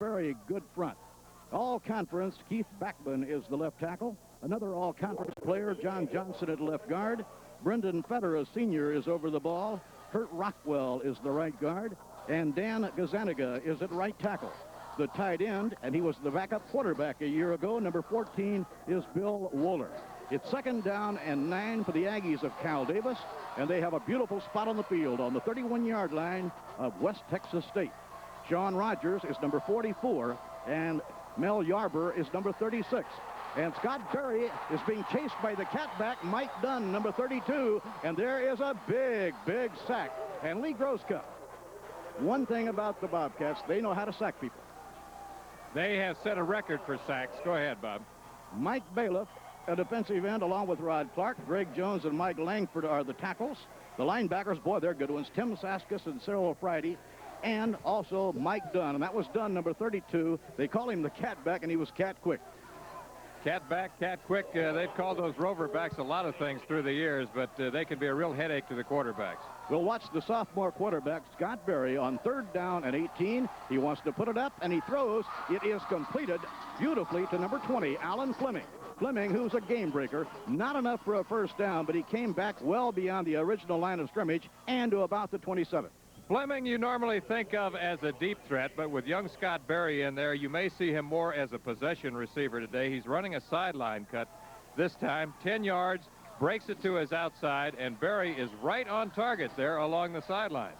very good front. All-conference, Keith Backman is the left tackle. Another all-conference player, John Johnson at left guard. Brendan Federer, Sr. is over the ball. Kurt Rockwell is the right guard. And Dan Gazaniga is at right tackle. The tight end, and he was the backup quarterback a year ago, number 14 is Bill Wohler. It's 2nd down and 9 for the Aggies of Cal Davis, and they have a beautiful spot on the field on the 31-yard line of West Texas State. Sean Rogers is number 44, and Mel Yarber is number 36. And Scott Berry is being chased by the catback, Mike Dunn, number 32, and there is a big, big sack. And Lee Groska, one thing about the Bobcats, they know how to sack people. They have set a record for sacks. Go ahead, Bob. Mike Bailiff, a defensive end, along with Rod Clark. Greg Jones and Mike Langford are the tackles. The linebackers, boy, they're good ones. Tim Saskus and Cyril Friday, and also Mike Dunn. And that was Dunn, number 32. They call him the catback, and he was cat quick. Cat back, cat quick. They've called those rover backs a lot of things through the years, but they can be a real headache to the quarterbacks. We'll watch the sophomore quarterback, Scott Berry, on 3rd down and 18. He wants to put it up, and he throws. It is completed beautifully to number 20, Alan Fleming. Fleming, who's a game breaker, not enough for a 1st down, but he came back well beyond the original line of scrimmage and to about the 27. Fleming you normally think of as a deep threat, but with young Scott Berry in there, you may see him more as a possession receiver today. He's running a sideline cut this time, 10 yards, breaks it to his outside, and Berry is right on target there along the sidelines.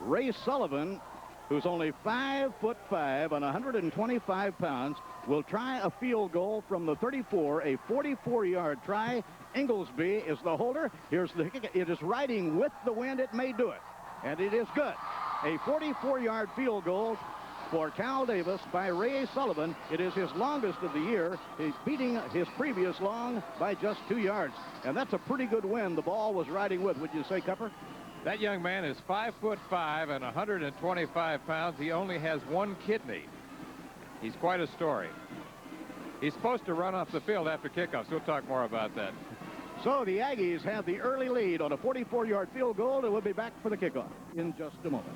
Ray Sullivan, who's only 5'5" and 125 pounds, will try a field goal from the 34, a 44-yard try. Inglesby is the holder. Here's the kick. It is riding with the wind. It may do it. And it is good. A 44-yard field goal for Cal Davis by Ray Sullivan. It is his longest of the year. He's beating his previous long by just 2 yards. And that's a pretty good win. The ball was riding with, would you say, Cupper? That young man is 5'5" and 125 pounds. He only has one kidney. He's quite a story. He's supposed to run off the field after kickoffs. We'll talk more about that. So the Aggies have the early lead on a 44-yard field goal, and we'll be back for the kickoff in just a moment.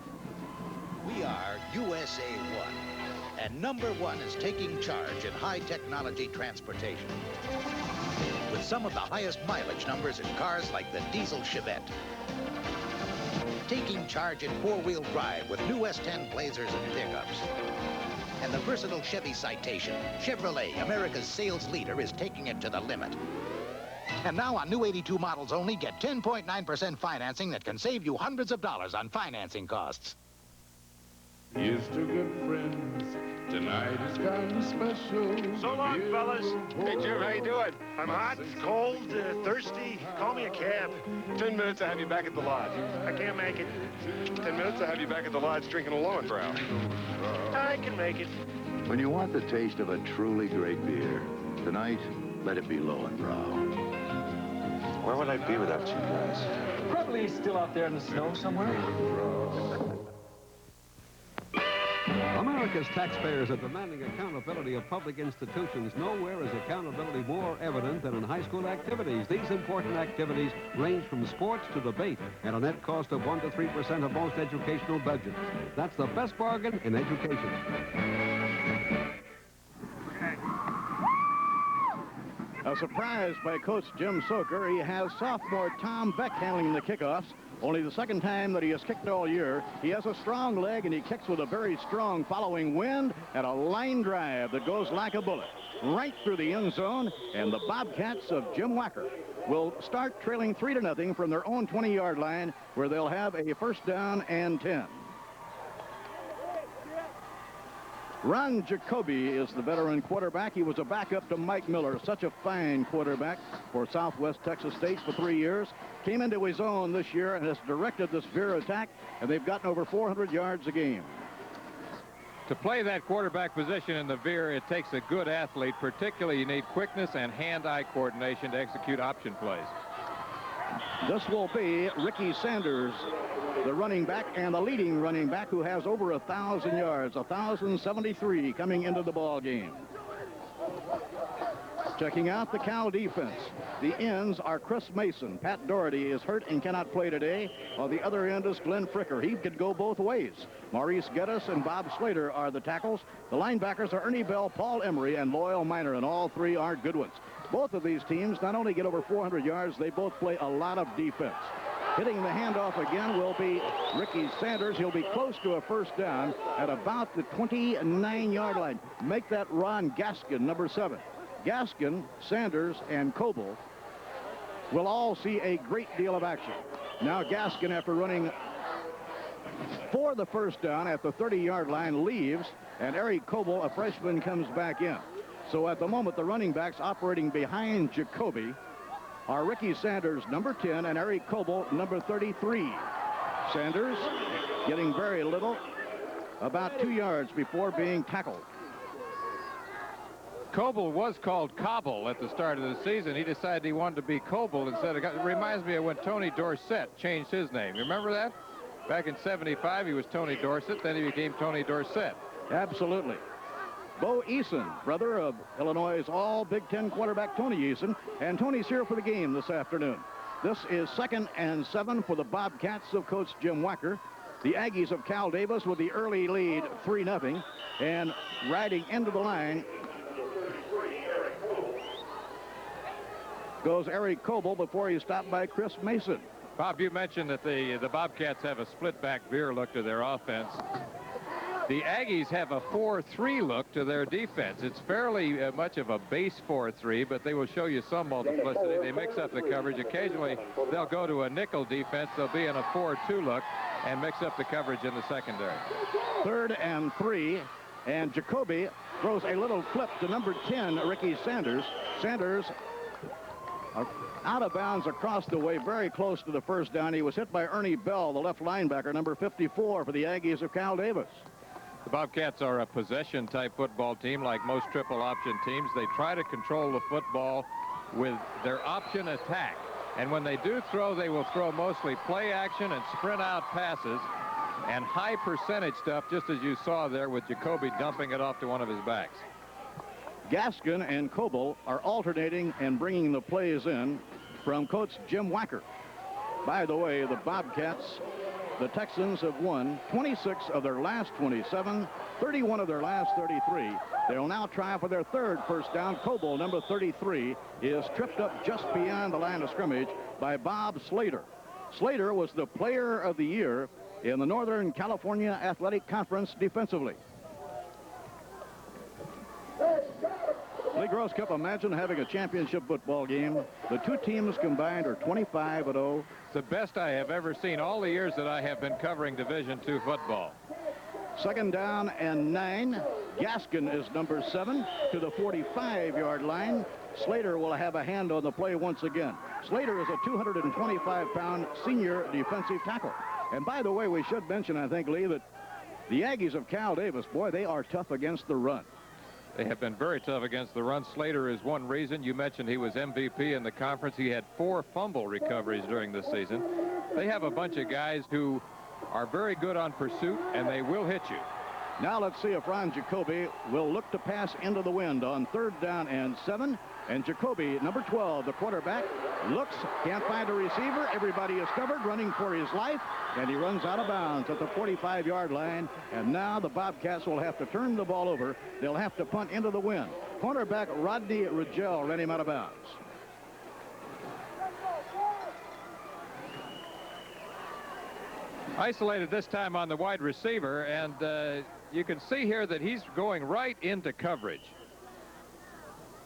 We are USA 1, and number 1 is taking charge in high-technology transportation. With some of the highest mileage numbers in cars like the diesel Chevette. Taking charge in 4-wheel drive with new S10 Blazers and pickups. And the versatile Chevy Citation, Chevrolet, America's sales leader, is taking it to the limit. And now on new 82 models only, get 10.9% financing that can save you hundreds of dollars on financing costs. Here's to good friends. Tonight is kind of special. So long, fellas. Hey, Jim, how you doing? I'm hot, cold, thirsty. Call me a cab. 10 minutes, I'll have you back at the lodge. I can't make it. 10 minutes, I'll have you back at the lodge drinking a Lowenbrow. I can make it. When you want the taste of a truly great beer, tonight, let it be Lowenbrow. Where would I be without you guys? Probably still out there in the snow somewhere. America's taxpayers are demanding accountability of public institutions. Nowhere is accountability more evident than in high school activities. These important activities range from sports to debate at a net cost of 1 to 3% of most educational budgets. That's the best bargain in education. A surprise by Coach Jim Soker. He has sophomore Tom Beck handling the kickoffs. Only the 2nd time that he has kicked all year. He has a strong leg, and he kicks with a very strong following wind and a line drive that goes like a bullet right through the end zone. And the Bobcats of Jim Wacker will start trailing 3-0 from their own 20-yard line, where they'll have a 1st down and 10. Ron Jacoby is the veteran quarterback. He was a backup to Mike Miller, such a fine quarterback for Southwest Texas State for 3 years. Came into his own this year and has directed this Veer attack, and they've gotten over 400 yards a game. To play that quarterback position in the Veer, it takes a good athlete. Particularly, you need quickness and hand-eye coordination to execute option plays. This will be Ricky Sanders, the running back and the leading running back, who has over 1,000 yards, 1,073 coming into the ball game. Checking out the Cal defense. The ends are Chris Mason. Pat Doherty is hurt and cannot play today. On the other end is Glenn Fricker. He could go both ways. Maurice Geddes and Bob Slater are the tackles. The linebackers are Ernie Bell, Paul Emery, and Loyal Minor, and all three are good ones. Both of these teams not only get over 400 yards, they both play a lot of defense. Hitting the handoff again will be Ricky Sanders. He'll be close to a first down at about the 29-yard line. Make that Ron Gaskin, number 7. Gaskin, Sanders, and Coble will all see a great deal of action. Now Gaskin, after running for the first down at the 30-yard line, leaves, and Eric Coble, a freshman, comes back in. So at the moment, the running backs operating behind Jacoby are Ricky Sanders, number 10, and Eric Coble, number 33. Sanders getting very little, about 2 yards before being tackled. Coble was called Cobble at the start of the season. He decided he wanted to be Coble instead of... It reminds me of when Tony Dorsett changed his name. You remember that? Back in '75, he was Tony Dorsett. Then he became Tony Dorsett. Absolutely. Bo Eason, brother of Illinois' all Big Ten quarterback Tony Eason, and Tony's here for the game this afternoon. This is 2nd and 7 for the Bobcats of Coach Jim Wacker. The Aggies of Cal Davis with the early lead, 3-0, and riding into the line goes Eric Coble before he's stopped by Chris Mason. Bob, you mentioned that the Bobcats have a split-back veer look to their offense. The Aggies have a 4-3 look to their defense. It's fairly much of a base 4-3, but they will show you some multiplicity. They mix up the coverage. Occasionally, they'll go to a nickel defense. They'll be in a 4-2 look and mix up the coverage in the secondary. 3rd and 3, and Jacoby throws a little flip to number 10, Ricky Sanders. Sanders out of bounds across the way, very close to the first down. He was hit by Ernie Bell, the left linebacker, number 54 for the Aggies of Cal Davis. The Bobcats are a possession-type football team like most triple-option teams. They try to control the football with their option attack. And when they do throw, they will throw mostly play action and sprint-out passes and high percentage stuff, just as you saw there with Jacoby dumping it off to one of his backs. Gaskin and Coble are alternating and bringing the plays in from Coach Jim Wacker. By the way, the Bobcats, the Texans, have won 26 of their last 27, 31 of their last 33. They'll now try for their 3rd first down. Coble, number 33, is tripped up just beyond the line of scrimmage by Bob Slater. Slater was the player of the year in the Northern California Athletic Conference defensively. Lee Gross Cup, imagine having a championship football game. The two teams combined are 25-0. It's the best I have ever seen all the years that I have been covering Division II football. 2nd down and 9. Gaskin is number 7 to the 45-yard line. Slater will have a hand on the play once again. Slater is a 225-pound senior defensive tackle. And by the way, we should mention, I think, Lee, that the Aggies of Cal Davis, boy, they are tough against the run. They have been very tough against the run. Slater is one reason. You mentioned he was MVP in the conference. He had 4 fumble recoveries during this season. They have a bunch of guys who are very good on pursuit, and they will hit you. Now let's see if Ron Jacoby will look to pass into the wind on 3rd down and 7. And Jacoby, number 12, the quarterback, looks, can't find a receiver. Everybody is covered, running for his life, and he runs out of bounds at the 45-yard line. And now the Bobcats will have to turn the ball over. They'll have to punt into the wind. Cornerback Rodney Rigel ran him out of bounds. Isolated this time on the wide receiver, and you can see here that he's going right into coverage.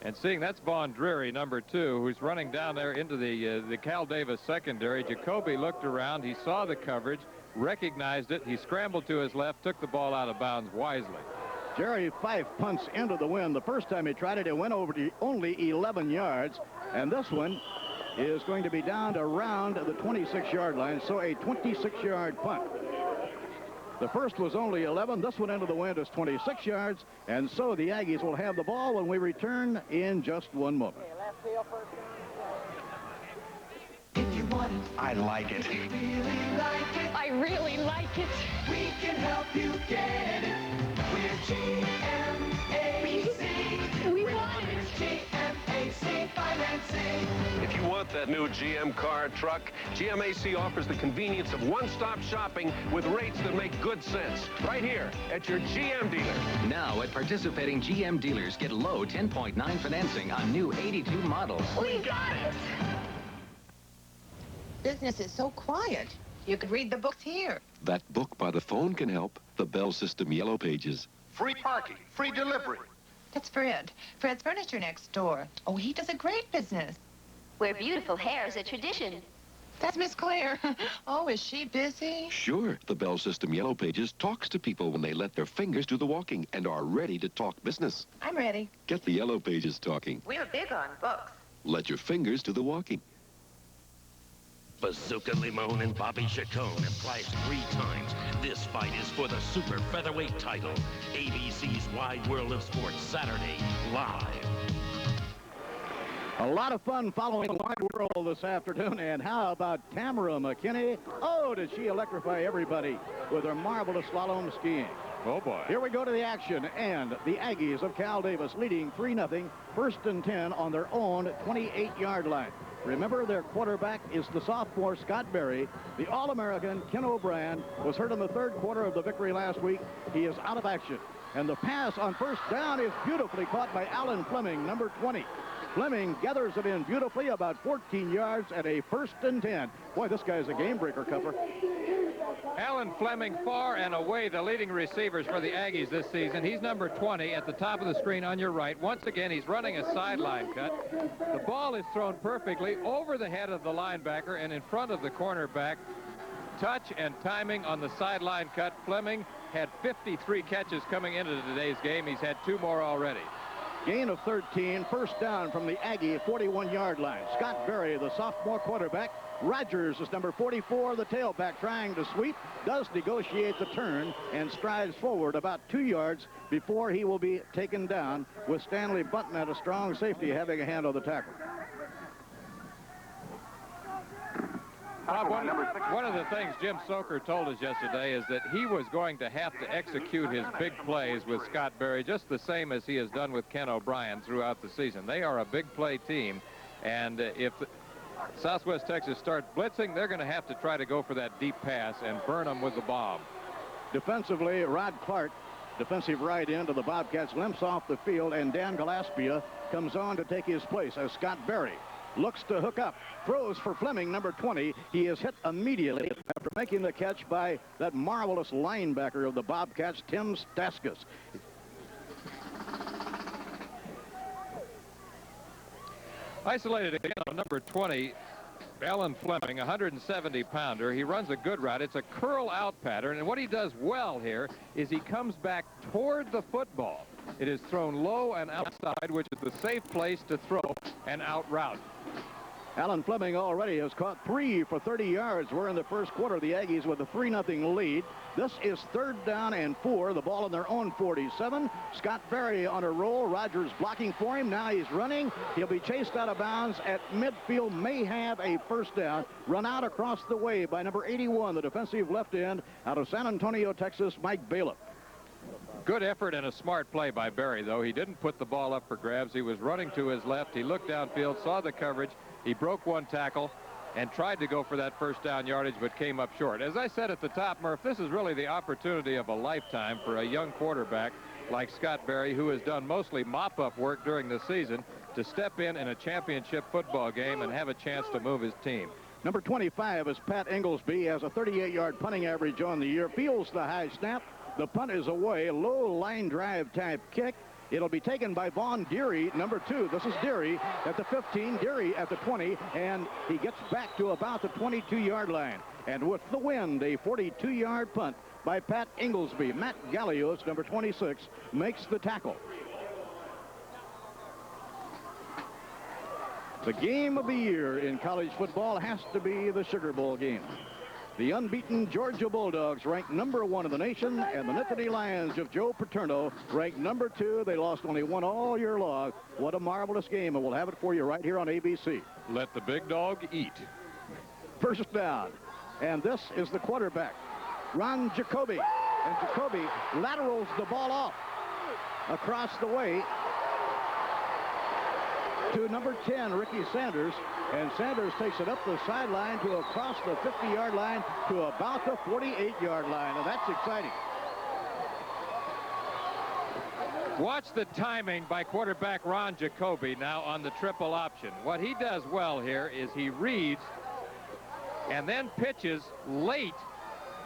And seeing that's Vaughn Dreary, number 2, who's running down there into the Cal Davis secondary. Jacoby looked around. He saw the coverage, recognized it. He scrambled to his left, took the ball out of bounds wisely. Jerry Fife punts into the wind. The first time he tried it, it went over to only 11 yards. And this one is going to be down to around the 26-yard line, so a 26-yard punt. The first was only 11. This one into the wind is 26 yards. And so the Aggies will have the ball when we return in just one moment. If you want it, I like it. I really like it. We can help you get it. We're GMAC. We want it. GMAC. that new GM car, truck? GMAC offers the convenience of one-stop shopping with rates that make good sense. Right here at your GM dealer. Now at participating GM dealers, get low 10.9 financing on new 82 models. We got it! Business is so quiet. You could read the books here. That book by the phone can help. The Bell System Yellow Pages. Free parking, free delivery. That's Fred. Fred's Furniture next door. Oh, he does a great business. Where beautiful hair is a tradition. That's Miss Claire. Oh, is she busy? Sure. The Bell System Yellow Pages talks to people when they let their fingers do the walking and are ready to talk business. I'm ready. Get the Yellow Pages talking. We're big on books. Let your fingers do the walking. Bazooka Limon and Bobby Chacon have clashed 3 times. This fight is for the super featherweight title. ABC's Wide World of Sports, Saturday, live. A lot of fun following the Wide World this afternoon. And how about Tamara McKinney? Oh, did she electrify everybody with her marvelous slalom skiing. Oh, boy. Here we go to the action, and the Aggies of Cal Davis leading 3-0, 1st and 10 on their own 28-yard line. Remember, their quarterback is the sophomore Scott Berry. The All-American Ken O'Brien was hurt in the 3rd quarter of the victory last week. He is out of action. And the pass on 1st down is beautifully caught by Alan Fleming, number 20. Fleming gathers it in beautifully, about 14 yards at a 1st and 10. Boy, this guy's a game breaker, Cupper. Alan Fleming, far and away the leading receivers for the Aggies this season. He's number 20 at the top of the screen on your right. Once again, he's running a sideline cut. The ball is thrown perfectly over the head of the linebacker and in front of the cornerback. Touch and timing on the sideline cut. Fleming had 53 catches coming into today's game. He's had 2 more already. Gain of 13, 1st down from the Aggie 41-yard line. Scott Berry, the sophomore quarterback. Rogers is number 44, the tailback, trying to sweep, does negotiate the turn and strides forward about 2 yards before he will be taken down, with Stanley Bunton at a strong safety having a hand on the tackle. One of the things Jim Soker told us yesterday is that he was going to have to execute his big plays with Scott Berry just the same as he has done with Ken O'Brien throughout the season. They are a big play team, and if Southwest Texas starts blitzing, they're going to have to try to go for that deep pass and burn them with the bomb. Defensively, Rod Clark, defensive right end of the Bobcats, limps off the field, and Dan Gillespie comes on to take his place as Scott Berry looks to hook up, throws for Fleming, number 20. He is hit immediately after making the catch by that marvelous linebacker of the Bobcats, Tim Staskus. Isolated again on number 20, Alan Fleming, 170-pounder. He runs a good route. It's a curl-out pattern, and what he does well here is he comes back toward the football. It is thrown low and outside, which is the safe place to throw an out route. Alan Fleming already has caught 3 for 30 yards. We're in the 1st quarter. The Aggies with a 3-0 lead. This is 3rd down and 4. The ball in their own 47. Scott Berry on a roll. Rogers blocking for him. Now he's running. He'll be chased out of bounds at midfield. May have a 1st down. Run out across the way by number 81, the defensive left end out of San Antonio, Texas, Mike Bailiff. Good effort and a smart play by Berry, though. He didn't put the ball up for grabs. He was running to his left. He looked downfield, saw the coverage. He broke 1 tackle and tried to go for that 1st down yardage, but came up short. As I said at the top, Murph, this is really the opportunity of a lifetime for a young quarterback like Scott Berry, who has done mostly mop-up work during the season, to step in a championship football game and have a chance to move his team. Number 25 is Pat Inglesby, has a 38-yard punting average on the year, fields the high snap. The punt is away, low line drive type kick. It'll be taken by Vaughn Deary, number 2. This is Deary at the 15, Deary at the 20, and he gets back to about the 22-yard line. And with the wind, a 42-yard punt by Pat Inglesby. Matt Gallios, number 26, makes the tackle. The game of the year in college football has to be the Sugar Bowl game. The unbeaten Georgia Bulldogs ranked number 1 in the nation, and the Nittany Lions of Joe Paterno ranked number 2. They lost only 1 all year long. What a marvelous game, and we'll have it for you right here on ABC. Let the big dog eat. 1st down, and this is the quarterback, Ron Jacoby. And Jacoby laterals the ball off across the way to number 10, Ricky Sanders. And Sanders takes it up the sideline to across the 50-yard line to about the 48-yard line. And that's exciting. Watch the timing by quarterback Ron Jacoby now on the triple option. What he does well here is he reads and then pitches late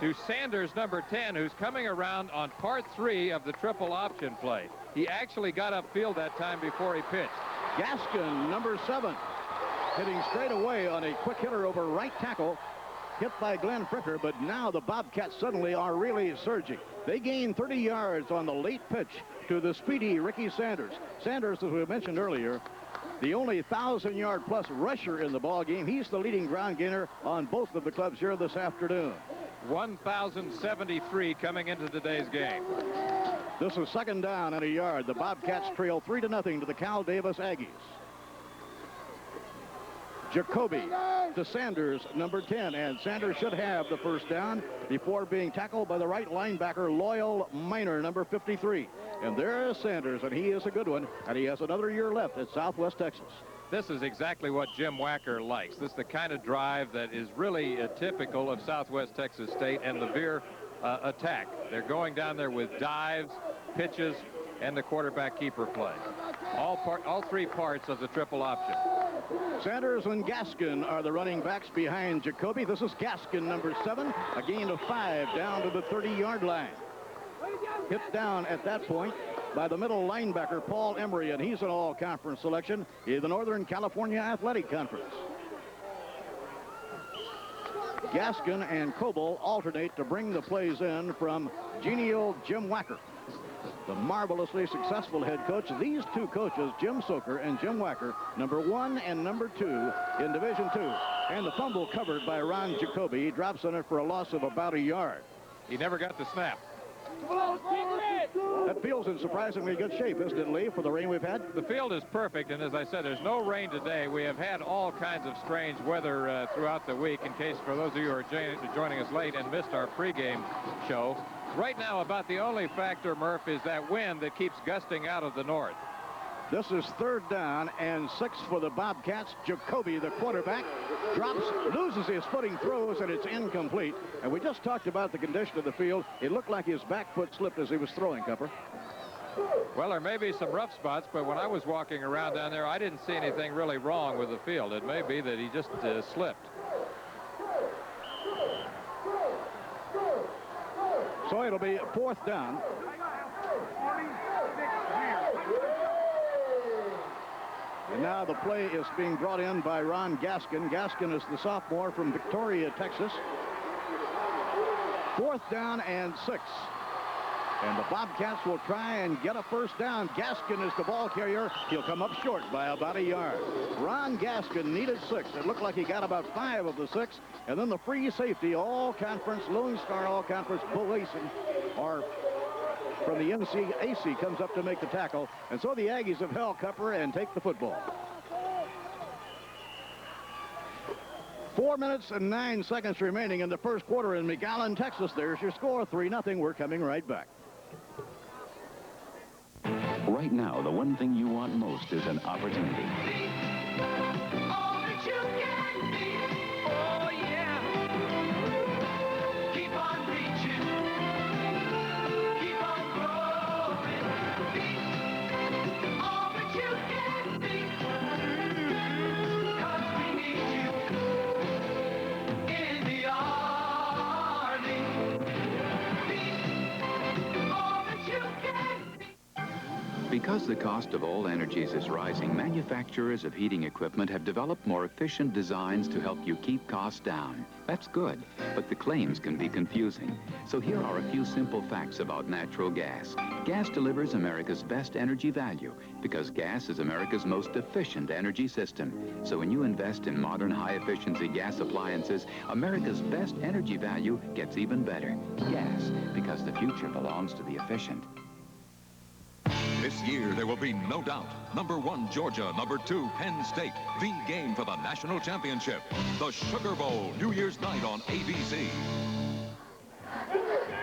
to Sanders, number 10, who's coming around on part 3 of the triple option play. He actually got upfield that time before he pitched. Gaskin, number 7, hitting straight away on a quick hitter over right tackle, hit by Glenn Fricker, but now the Bobcats suddenly are really surging. They gain 30 yards on the late pitch to the speedy Ricky Sanders. Sanders, as we mentioned earlier, the only 1,000-yard-plus rusher in the ball game. He's the leading ground gainer on both of the clubs here this afternoon. 1,073 coming into today's game. This is second down and a yard. The Bobcats trail 3-0 to the Cal Davis Aggies. Jacoby to Sanders, number 10, and Sanders should have the first down before being tackled by the right linebacker, Loyal Minor, number 53. And there is Sanders, and he is a good one, and he has another year left at Southwest Texas. This is exactly what Jim Wacker likes. This is the kind of drive that is really typical of Southwest Texas State and the Veer attack. They're going down there with dives, pitches, and the quarterback keeper play. All 3 parts of the triple option. Sanders and Gaskin are the running backs behind Jacoby. This is Gaskin, number 7, a gain of 5 down to the 30-yard line. Hit down at that point by the middle linebacker, Paul Emery, and he's an all-conference selection in the Northern California Athletic Conference. Gaskin and Coble alternate to bring the plays in from genial Jim Wacker, the marvelously successful head coach. These 2 coaches, Jim Soker and Jim Wacker, number 1 and number 2 in Division II. And the fumble covered by Ron Jacoby. He drops on it for a loss of about a yard. He never got the snap. That field's in surprisingly good shape, isn't it, Lee, for the rain we've had? The field is perfect, and as I said, there's no rain today. We have had all kinds of strange weather throughout the week. In case for those of you who are joining us late and missed our pregame show, right now about the only factor, Murph, is that wind that keeps gusting out of the north. This is 3rd down and 6 for the Bobcats. Jacoby, the quarterback, drops, loses his footing, throws, and it's incomplete. And we just talked about the condition of the field. It looked like his back foot slipped as he was throwing, Cupper. Well, there may be some rough spots, but when I was walking around down there, I didn't see anything really wrong with the field. It may be that he just slipped. So it'll be 4th down. And now the play is being brought in by Ron Gaskin. Gaskin is the sophomore from Victoria, Texas. 4th down and 6. And the Bobcats will try and get a first down. Gaskin is the ball carrier. He'll come up short by about a yard. Ron Gaskin needed 6. It looked like he got about 5 of the 6. And then the free safety, all-conference, Lone Star all-conference, Bull Asen, or from the NCAC, comes up to make the tackle. And so the Aggies have held Cupper and take the football. 4 minutes and 9 seconds remaining in the first quarter in McAllen, Texas. There's your score, 3-0. We're coming right back. Right now, the one thing you want most is an opportunity. Because the cost of all energies is rising, manufacturers of heating equipment have developed more efficient designs to help you keep costs down. That's good, but the claims can be confusing. So here are a few simple facts about natural gas. Gas delivers America's best energy value because gas is America's most efficient energy system. So when you invest in modern high-efficiency gas appliances, America's best energy value gets even better. Gas, because the future belongs to the efficient. This year, there will be no doubt. Number 1, Georgia. Number 2, Penn State. The game for the national championship. The Sugar Bowl, New Year's night on ABC.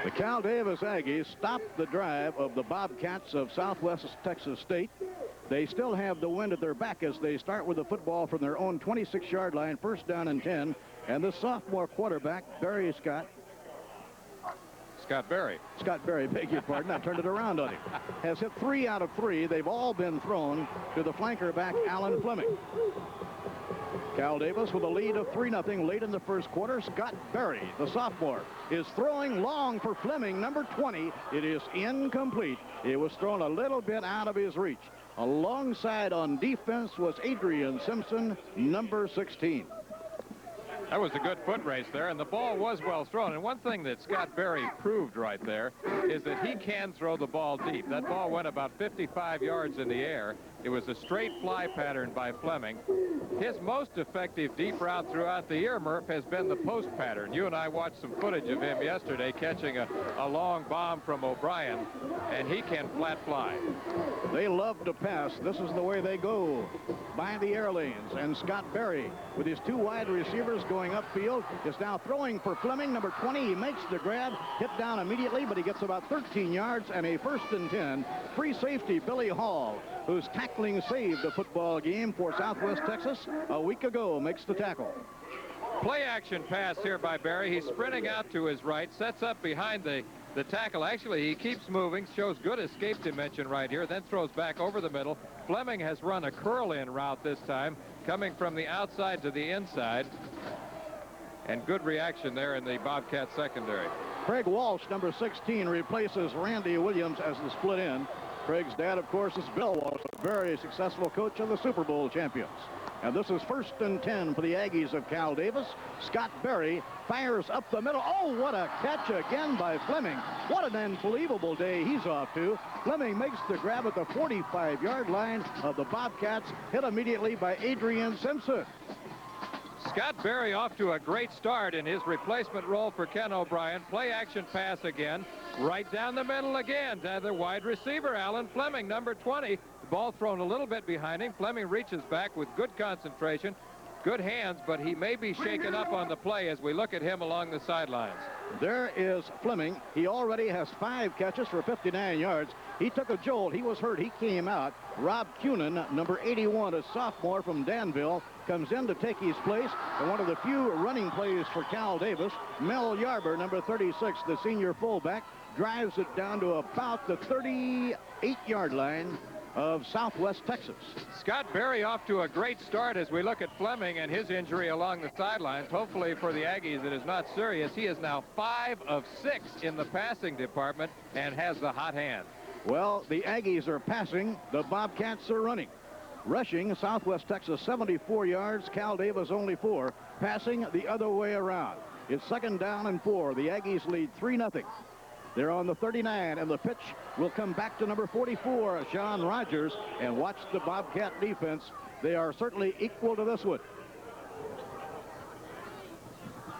The Cal Davis Aggies stopped the drive of the Bobcats of Southwest Texas State. They still have the wind at their back as they start with the football from their own 26-yard line, 1st down and 10. And the sophomore quarterback, Scott Berry, beg your pardon, I turned it around on him, has hit 3 out of 3. They've all been thrown to the flanker back, Alan Fleming. Cal Davis with a lead of 3-0 late in the first quarter. Scott Berry, the sophomore, is throwing long for Fleming, number 20. It is incomplete. It was thrown a little bit out of his reach. Alongside on defense was Adrian Simpson, number 16. That was a good foot race there, and the ball was well thrown. And one thing that Scott Berry proved right there is that he can throw the ball deep. That ball went about 55 yards in the air. It was a straight fly pattern by Fleming. His most effective deep route throughout the year, Murph, has been the post pattern. You and I watched some footage of him yesterday catching a long bomb from O'Brien, and he can flat fly. They love to pass. This is the way they go, by the air lanes. And Scott Berry, with his 2 wide receivers going upfield, is now throwing for Fleming, number 20. He makes the grab, hit down immediately, but he gets about 13 yards and a 1st and 10. Free safety, Billy Hall, whose tackling saved the football game for Southwest Texas a week ago, makes the tackle. Play action pass here by Berry. He's sprinting out to his right, sets up behind the tackle. Actually, he keeps moving, shows good escape dimension right here, then throws back over the middle. Fleming has run a curl-in route this time, coming from the outside to the inside. And good reaction there in the Bobcat secondary. Craig Walsh, number 16, replaces Randy Williams as the split end. Craig's dad, of course, is Bill Walsh, a very successful coach of the Super Bowl champions. And this is 1st and 10 for the Aggies of Cal Davis. Scott Berry fires up the middle. Oh, what a catch again by Fleming. What an unbelievable day he's off to. Fleming makes the grab at the 45-yard line of the Bobcats, hit immediately by Adrian Simpson. Scott Berry off to a great start in his replacement role for Ken O'Brien. Play action pass again, right down the middle again to the wide receiver, Alan Fleming, number 20. The ball thrown a little bit behind him. Fleming reaches back with good concentration, good hands, but he may be shaken up on the play as we look at him along the sidelines. There is Fleming. He already has 5 catches for 59 yards. He took a jolt. He was hurt. He came out. Rob Cunin, number 81, a sophomore from Danville, comes in to take his place. And one of the few running plays for Cal Davis, Mel Yarber, number 36, the senior fullback, drives it down to about the 38-yard line of Southwest Texas. Scott Berry off to a great start as we look at Fleming and his injury along the sidelines. Hopefully for the Aggies it is not serious. He is now 5 of 6 in the passing department and has the hot hand. Well, the Aggies are passing. The Bobcats are running. Rushing, Southwest Texas 74 yards, Cal Davis only 4. Passing the other way around. It's 2nd down and 4. The Aggies lead 3-0. They're on the 39, and the pitch will come back to number 44, Sean Rogers, and watch the Bobcat defense. They are certainly equal to this one.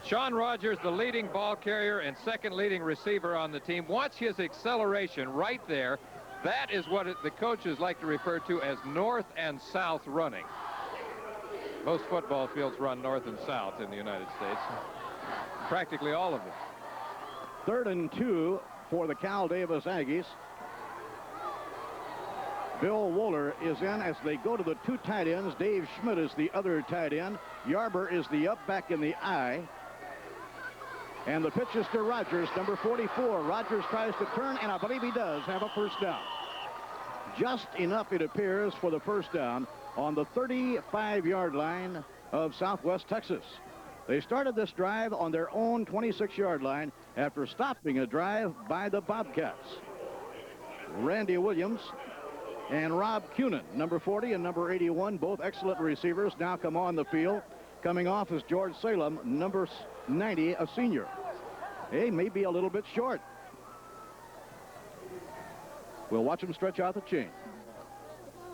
Sean Rogers, the leading ball carrier and 2nd leading receiver on the team. Watch his acceleration right there. That is what the coaches like to refer to as north and south running. Most football fields run north and south in the United States. Practically all of them. 3rd and 2 for the Cal Davis Aggies. Bill Wohler is in as they go to the 2 tight ends. Dave Schmidt is the other tight end. Yarber is the up back in the I. And the pitch is to Rogers, number 44. Rogers tries to turn, and I believe he does have a 1st down. Just enough, it appears, for the 1st down on the 35-yard line of Southwest Texas. They started this drive on their own 26-yard line after stopping a drive by the Bobcats. Randy Williams and Rob Cunin, number 40 and number 81, both excellent receivers, now come on the field. Coming off is George Salem, number 90, a senior. He may be a little bit short. We'll watch him stretch out the chain.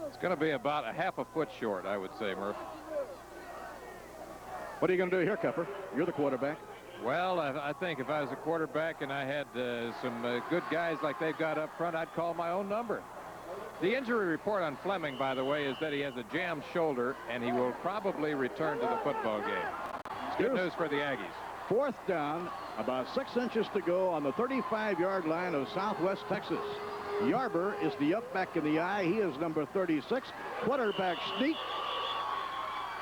It's going to be about a half a foot short, I would say, Murph. What are you going to do here, Cupper? You're the quarterback. Well, I think if I was a quarterback and I had some good guys like they've got up front, I'd call my own number. The injury report on Fleming, by the way, is that he has a jammed shoulder, and he will probably return to the football game. Good news for the Aggies. 4th down, about 6 inches to go on the 35-yard line of Southwest Texas. Yarber is the up back in the eye. He is number 36. Quarterback sneak.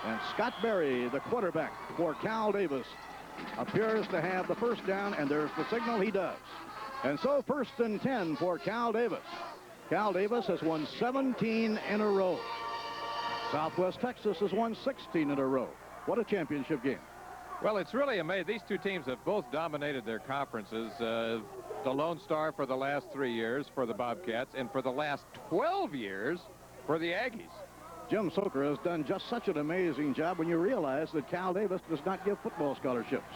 And Scott Berry, the quarterback for Cal Davis, appears to have the first down, and there's the signal. He does. And so 1st and 10 for Cal Davis. Cal Davis has won 17 in a row. Southwest Texas has won 16 in a row. What a championship game. Well, it's really amazing. These two teams have both dominated their conferences. The Lone Star for the last 3 years for the Bobcats, and for the last 12 years for the Aggies. Jim Soker has done just such an amazing job when you realize that Cal Davis does not give football scholarships.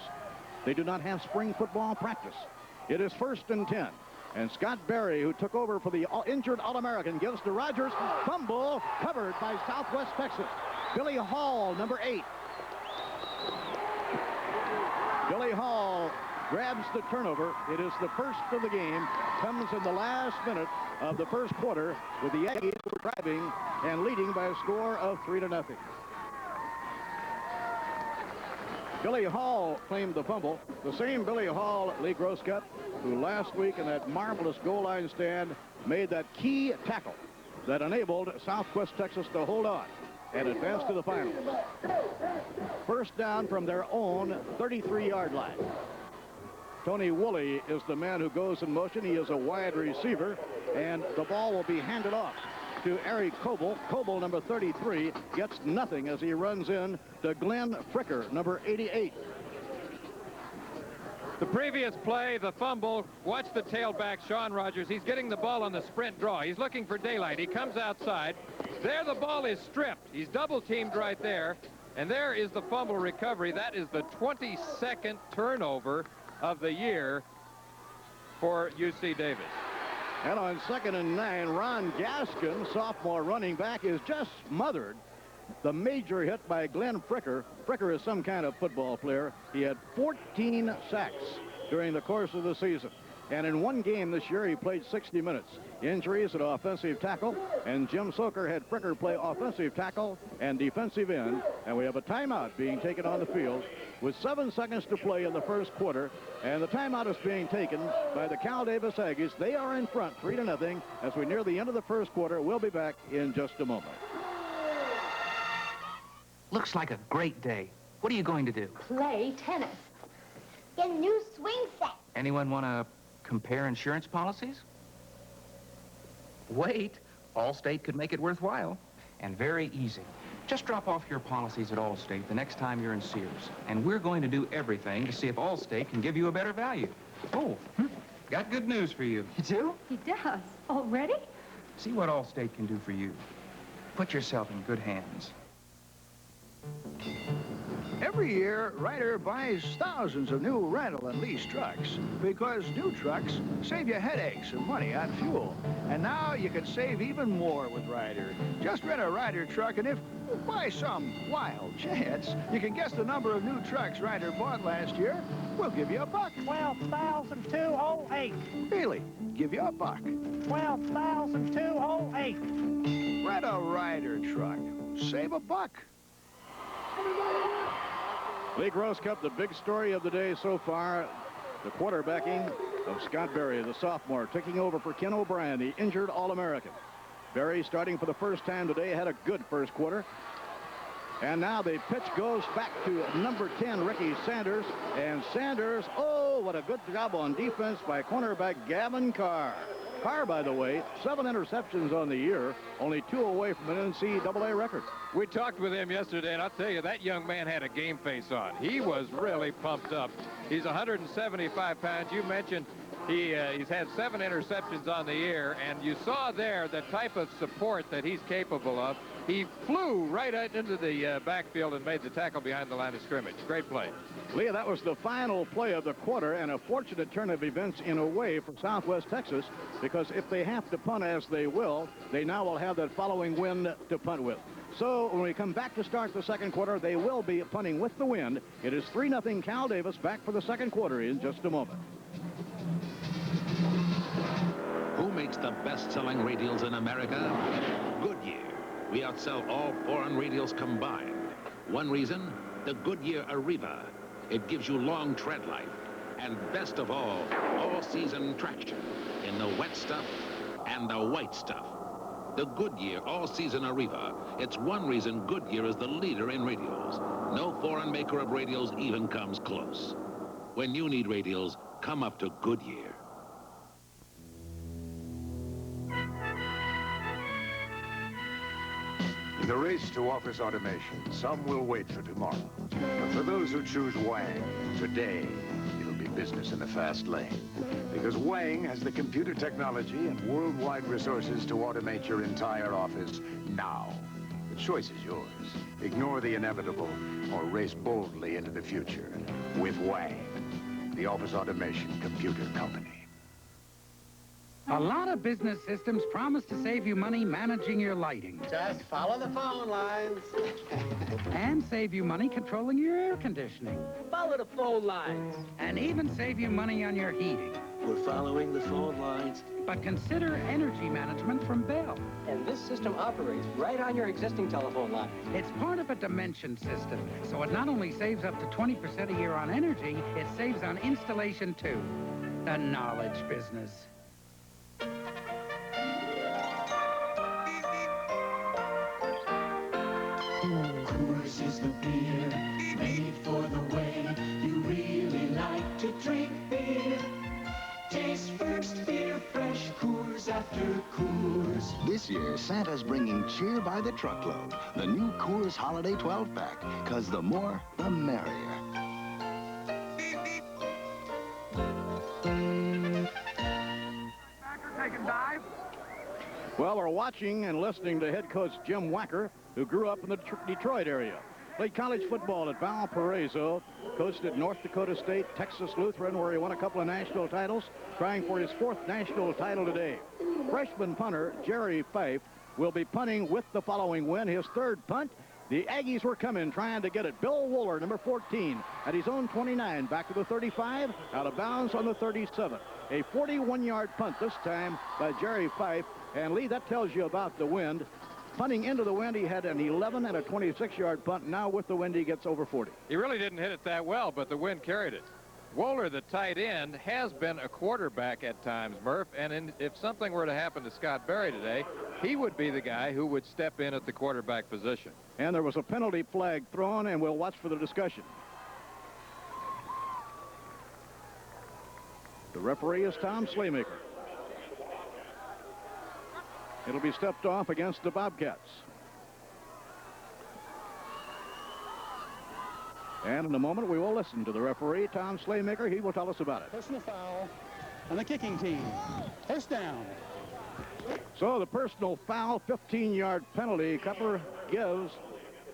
They do not have spring football practice. It is 1st and 10. And Scott Berry, who took over for the injured All-American, gives to Rogers. Fumble covered by Southwest Texas. Billy Hall, number 8. Billy Hall grabs the turnover. It is the first of the game. Comes in the last minute of the first quarter with the Aggies driving and leading by a score of 3-0. Billy Hall claimed the fumble. The same Billy Hall, Lee Groscutt, who last week in that marvelous goal line stand made that key tackle that enabled Southwest Texas to hold on and advance to the finals. First down from their own 33-yard line. Tony Woolley is the man who goes in motion. He is a wide receiver, and the ball will be handed off to Eric Coble. Coble, number 33, gets nothing as he runs in to Glenn Fricker, number 88. The previous play, the fumble, watch the tailback, Sean Rogers. He's getting the ball on the sprint draw. He's looking for daylight. He comes outside. There the ball is stripped. He's double-teamed right there. And there is the fumble recovery. That is the 22nd turnover of the year for UC Davis. And on 2nd and 9, Ron Gaskin, sophomore running back, is just smothered. The major hit by Glenn Fricker. Fricker is some kind of football player. He had 14 sacks during the course of the season. And in one game this year, he played 60 minutes. Injuries at offensive tackle, and Jim Soker had Fricker play offensive tackle and defensive end. And we have a timeout being taken on the field with 7 seconds to play in the first quarter. And the timeout is being taken by the Cal Davis Aggies. They are in front 3-0 as we near the end of the first quarter. We'll be back in just a moment. Looks like a great day. What are you going to do? Play tennis. Get a new swing set. Anyone want to compare insurance policies? Wait. Allstate could make it worthwhile. And very easy. Just drop off your policies at Allstate the next time you're in Sears. And we're going to do everything to see if Allstate can give you a better value. Oh, got good news for you. You do? He does. Already? See what Allstate can do for you. Put yourself in good hands. Every year, Ryder buys thousands of new rental and lease trucks because new trucks save you headaches and money on fuel. And now you can save even more with Ryder. Just rent a Ryder truck, and if, by some wild chance, you can guess the number of new trucks Ryder bought last year, we'll give you $1. 12,208. Really? Give you $1. 12,208. Rent a Ryder truck. Save $1. Lee Groscutt, the big story of the day so far, the quarterbacking of Scott Berry, the sophomore, taking over for Ken O'Brien, the injured All-American. Berry, starting for the first time today, had a good first quarter. And now the pitch goes back to number 10, Ricky Sanders. And Sanders, oh, what a good job on defense by cornerback Gavin Carr. Carr, by the way, 7 interceptions on the year, only 2 away from an NCAA record. We talked with him yesterday, and I'll tell you, that young man had a game face on. He was really pumped up. He's 175 pounds. You mentioned he's had 7 interceptions on the year, and you saw there the type of support that he's capable of. He flew right out into the backfield and made the tackle behind the line of scrimmage. Great play. Leah, that was the final play of the quarter, and a fortunate turn of events in a way for Southwest Texas, because if they have to punt, as they will, they now will have that following wind to punt with. So when we come back to start the second quarter, they will be punting with the wind. It is 3-0 Cal Davis. Back for the second quarter in just a moment. Who makes the best-selling radials in America? Goodyear. We outsell all foreign radials combined. One reason, the Goodyear Arriva. It gives you long tread life. And best of all-season traction in the wet stuff and the white stuff. The Goodyear all-season Arriva. It's one reason Goodyear is the leader in radials. No foreign maker of radials even comes close. When you need radials, come up to Goodyear. In the race to office automation, some will wait for tomorrow. But for those who choose Wang, today, it'll be business in the fast lane. Because Wang has the computer technology and worldwide resources to automate your entire office now. The choice is yours. Ignore the inevitable or race boldly into the future with Wang, the office automation computer company. A lot of business systems promise to save you money managing your lighting. Just follow the phone lines. And save you money controlling your air conditioning. Follow the phone lines. And even save you money on your heating. We're following the phone lines. But consider energy management from Bell. And this system operates right on your existing telephone line. It's part of a dimension system, so it not only saves up to 20% a year on energy, it saves on installation too. The knowledge business. Coors is the beer made for the way you really like to drink beer. Taste first, feel fresh, Coors after Coors. This year, Santa's bringing cheer by the truckload. The new Coors Holiday 12-pack. 'Cause the more, the merrier. Taking dive. Well, we're watching and listening to head coach Jim Wacker, who grew up in the Detroit area. Played college football at Valparaiso, coached at North Dakota State, Texas Lutheran, where he won a couple of national titles, trying for his 4th national title today. Freshman punter Jerry Fife will be punting with the following win, his 3rd punt. The Aggies were coming, trying to get it. Bill Wooler, number 14, at his own 29, back to the 35, out of bounds on the 37. A 41-yard punt this time by Jerry Fife. And, Lee, that tells you about the wind. Punting into the wind, he had an 11 and a 26-yard punt. Now with the wind, he gets over 40. He really didn't hit it that well, but the wind carried it. Wooler, the tight end, has been a quarterback at times, Murph, and if something were to happen to Scott Berry today, he would be the guy who would step in at the quarterback position. And there was a penalty flag thrown, and we'll watch for the discussion. The referee is Tom Slaymaker. It'll be stepped off against the Bobcats. And in a moment, we will listen to the referee, Tom Slaymaker. He will tell us about it. Personal foul on the kicking team. First down. So the personal foul, 15-yard penalty. Cupper gives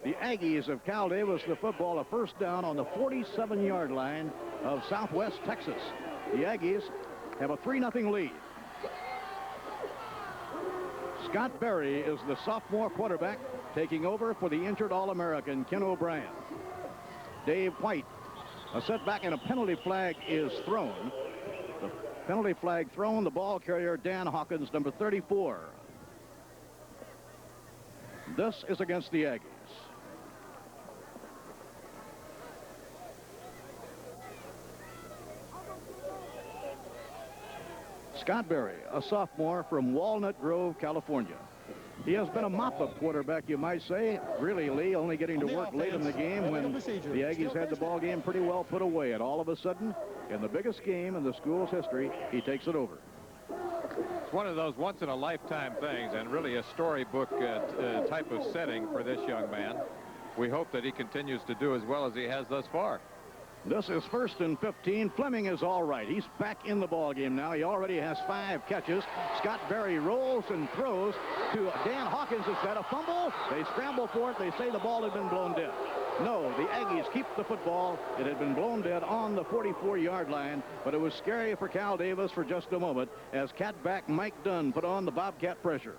the Aggies of Cal Davis the football, a first down on the 47-yard line of Southwest Texas. The Aggies have a 3-0 lead. Scott Berry is the sophomore quarterback, taking over for the injured All-American Ken O'Brien. Dave White, a setback and a penalty flag is thrown. The penalty flag thrown, the ball carrier Dan Hawkins, number 34. This is against the Aggies. Scott Berry, a sophomore from Walnut Grove, California. He has been a mop-up quarterback, you might say. Really, Lee, only getting to work late in the game when the Aggies had the ball game pretty well put away. And all of a sudden, in the biggest game in the school's history, he takes it over. It's one of those once-in-a-lifetime things, and really a storybook type of setting for this young man. We hope that he continues to do as well as he has thus far. This is 1st and 15. Fleming is all right. He's back in the ball game now. He already has 5 catches. Scott Berry rolls and throws to Dan Hawkins. Has got a fumble. They scramble for it. They say the ball had been blown dead. No, the Aggies keep the football. It had been blown dead on the 44-yard line, but it was scary for Cal Davis for just a moment as catback Mike Dunn put on the Bobcat pressure.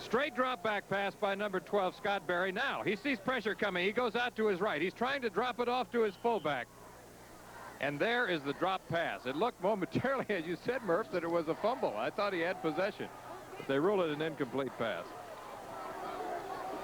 Straight drop back pass by number 12, Scott Berry. Now, he sees pressure coming. He goes out to his right. He's trying to drop it off to his fullback. And there is the drop pass. It looked momentarily, as you said, Murph, that it was a fumble. I thought he had possession, but they ruled it an incomplete pass.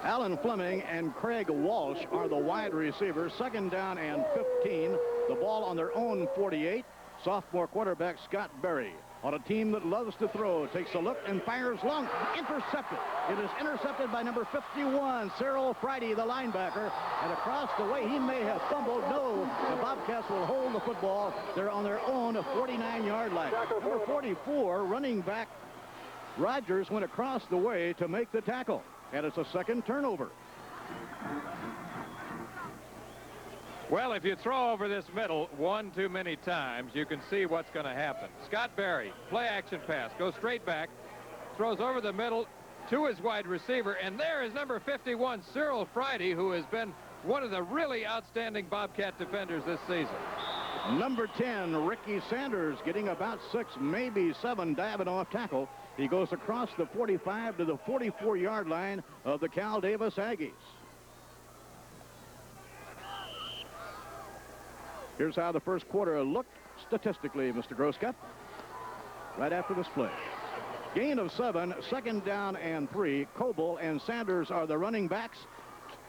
Alan Fleming and Craig Walsh are the wide receivers. 2nd down and 15. The ball on their own 48. Sophomore quarterback Scott Berry on a team that loves to throw. Takes a look and fires long. Intercepted. It is intercepted by number 51, Cyril Friday, the linebacker. And across the way, he may have fumbled. No, the Bobcats will hold the football. They're on their own 49-yard line. Number 44, running back Rogers, went across the way to make the tackle. And it's a second turnover. Well, if you throw over this middle one too many times, you can see what's going to happen. Scott Berry, play action pass, goes straight back, throws over the middle to his wide receiver, and there is number 51, Cyril Friday, who has been one of the really outstanding Bobcat defenders this season. Number 10, Ricky Sanders, getting about 6, maybe 7, diving off tackle. He goes across the 45 to the 44-yard line of the Cal Davis Aggies. Here's how the first quarter looked statistically, Mr. Grosscutt, right after this play. Gain of 7, second down and 3. Coble and Sanders are the running backs.